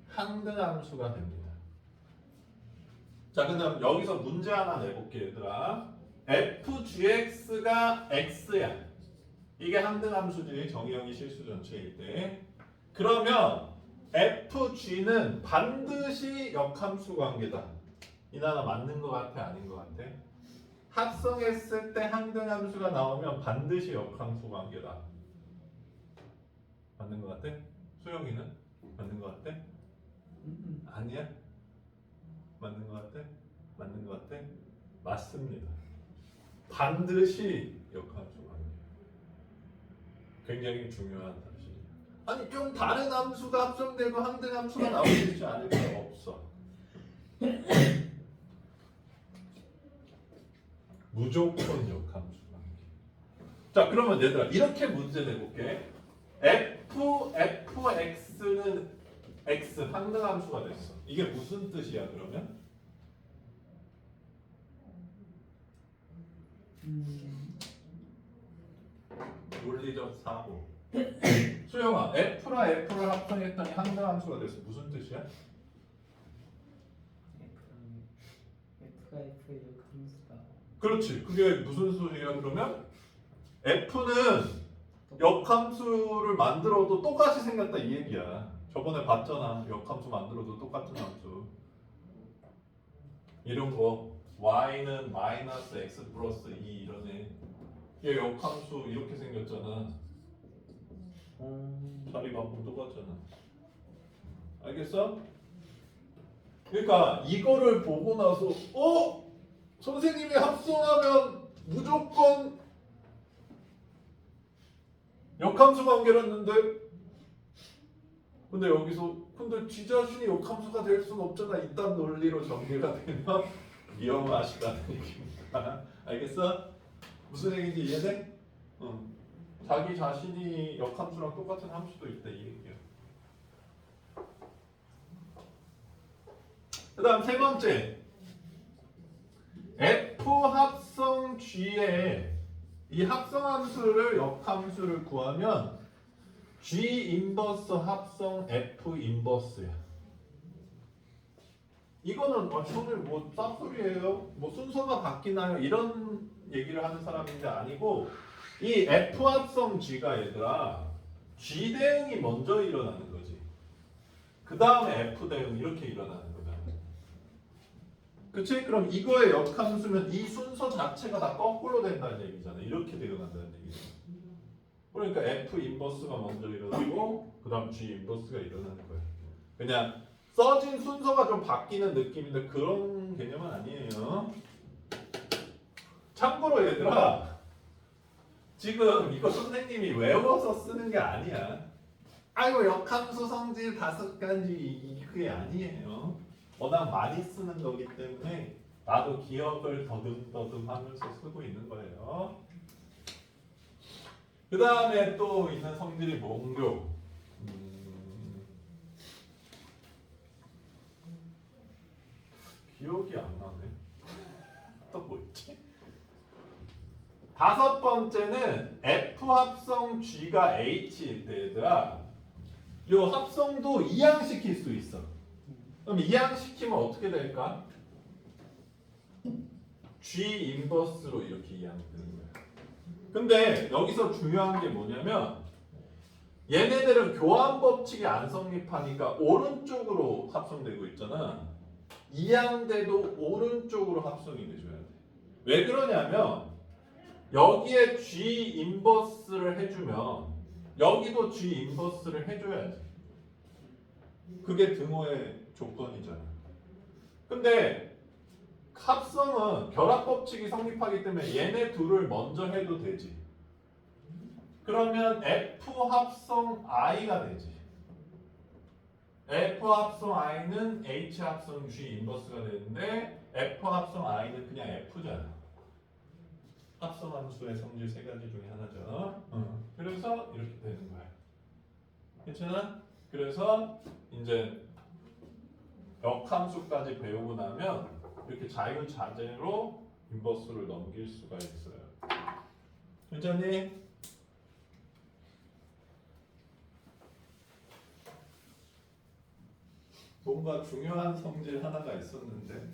항등함수가 됩니다. 자, 그다음 여기서 문제 하나 내볼게, 얘들아. FGX가 X야. 이게 항등함수지, 정의역이 실수 전체일 때. 그러면 FG는 반드시 역함수 관계다. 이나나 맞는 것 같아, 아닌 것 같아? 합성했을 때 항등함수가 나오면 반드시 역함수 관계다. 맞는 것 같아? 수영이는? 맞는 것 같아? 아니야? 맞는 것 같아? 맞는 것 같아? 맞습니다. 반드시 역함수 관계. 굉장히 중요한 사실이야. 아니 좀 다른 함수가 합성되고 항등함수가 나올 수 있지 않을까? 없어. 무조건 역함수 관계. 자, 그러면 얘들아 이렇게 문제 내볼게. fx는 x 항등함수가 됐어. 이게 무슨 뜻이야 그러면? 논리적 사고. 수영아, f랑 f를 합성했더니 항등함수가 됐어. 무슨 뜻이야? F가 F의 역함수다. 그렇지. 그게 무슨 소리야 그러면? f는 역함수를 만들어도 똑같이 생겼다 이 얘기야. 저번에 봤잖아. 역함수 만들어도 똑같은 함수. 이런 거 y는 마이너스 x 플러스 2 이러네. 얘 역함수 이렇게 생겼잖아. 자리 바꾸면 똑같잖아. 알겠어? 그러니까 이거를 보고 나서 선생님이 합성하면 무조건 역함수 관계였는데 근데 여기서 근데 지 자신이 역함수가 될 수는 없잖아. 이딴 논리로 전개가 되면 위험하시다는 얘기입니다. 알겠어? 무슨 얘기인지 이해돼? 응. 자기 자신이 역함수랑 똑같은 함수도 있다 이 얘기야. 그 다음 세 번째 F 합성 G에 이 합성함수를 역함수를 구하면 G 인버스 합성 F 인버스야. 이거는 저는 뭐 쌉소리예요. 뭐 순서가 바뀌나요? 이런 얘기를 하는 사람인데 아니고 이 F 합성 G가 얘들아 G 대응이 먼저 일어나는 거지. 그 다음에 F 대응 이렇게 일어나는 거야. 그치? 그럼 이거의 역함수면 이 순서 자체가 다 거꾸로 된다는 얘기잖아. 이렇게 대응한다는 얘기잖아. 그러니까 F 인버스가 먼저 일어나고 그 다음 G 인버스가 일어나는 거야. 그냥 써진 순서가 좀 바뀌는 느낌인데 그런 개념은 아니에요. 참고로 얘들아 지금 이거 선생님이 외워서 쓰는 게 아니야. 아이고 역함수 성질 5가지 그게 아니에요. 워낙 많이 쓰는 거기 때문에 나도 기억을 더듬더듬 하면서 쓰고 있는 거예요. 그 다음에 또 있는 성질이 몽교. 기억이 안 나네. 또 뭐 있지? 5번째는 F 합성 G가 H일 때 얘들아 요 합성도 이항시킬 수 있어. 그럼 이항시키면 어떻게 될까? G 인버스로 이렇게 이항되는 거야. 근데 여기서 중요한 게 뭐냐면 얘네들은 교환 법칙이 안 성립하니까 오른쪽으로 합성되고 있잖아. 이항돼도 오른쪽으로 합성이 돼줘야 돼. 왜 그러냐면 여기에 G 인버스를 해주면 여기도 G 인버스를 해줘야지. 그게 등호의 조건이잖아. 근데 합성은 결합 법칙이 성립하기 때문에 얘네 둘을 먼저 해도 되지. 그러면 F 합성 I가 되지. F 합성 I는 H 합성 G 인버스가 되는데 F 합성 I는 그냥 F잖아. 합성함수의 성질 세 가지 중에 하나죠. 그래서 이렇게 되는 거야. 괜찮아? 그래서 이제 역함수까지 배우고 나면 이렇게 자유자재로 인버스를 넘길 수가 있어요. 괜찮니? 뭔가 중요한 성질 하나가 있었는데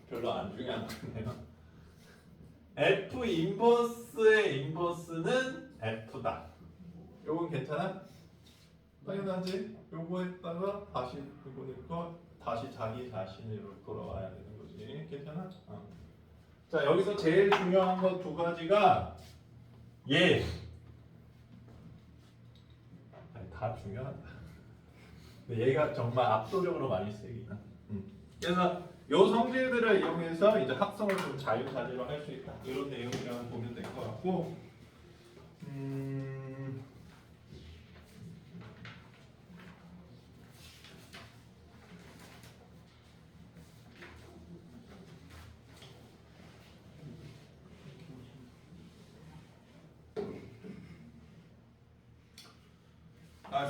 별로 안 중요한 거네요. F 인버스의 인버스는 F다. 요건 괜찮아? 당연하지. 요거 했다가 다시 이거니까 다시 자기 자신으로 돌아와야 되는 거지. 괜찮아? 자, 여기서 제일 중요한 거 두 가지가 얘. 아니, 다 중요하다. 근데 얘가 정말 압도적으로 많이 쓰이긴 하. 그래서 요 성질들을 이용해서 이제 합성을 좀 자유자재로 할 수 있다. 이런 내용이라고 보면 될 것 같고.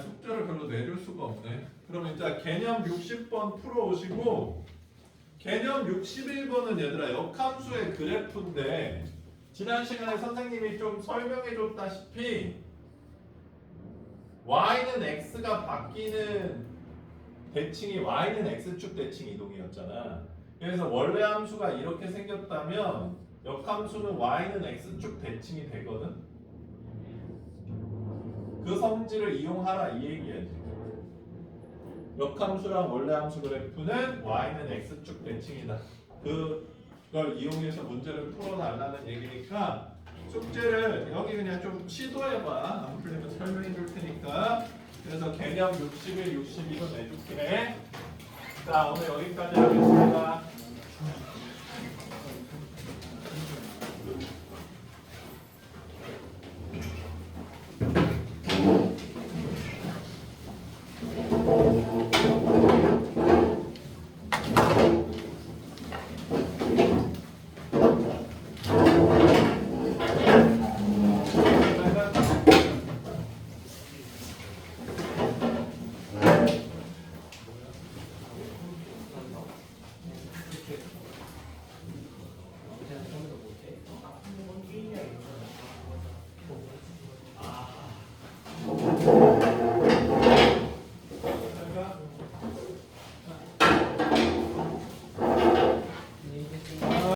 숙제를 별로 내줄 수가 없네. 그럼 이제 개념 60번 풀어오시고 개념 61번은 얘들아 역함수의 그래프인데 지난 시간에 선생님이 좀 설명해 줬다시피 y는 x가 바뀌는 대칭이 y는 x축 대칭 이동이었잖아. 그래서 원래 함수가 이렇게 생겼다면 역함수는 y는 x축 대칭이 되거든. 그 성질을 이용하라 이 얘기야 지금. 역함수랑 원래 함수 그래프는 y는 x축 대칭이다. 그걸 이용해서 문제를 풀어달라는 얘기니까 숙제를 여기 그냥 좀 시도해봐. 안 풀리면 설명해 줄 테니까. 그래서 개념 61, 62도 내줄게. 자, 오늘 여기까지 하겠습니다.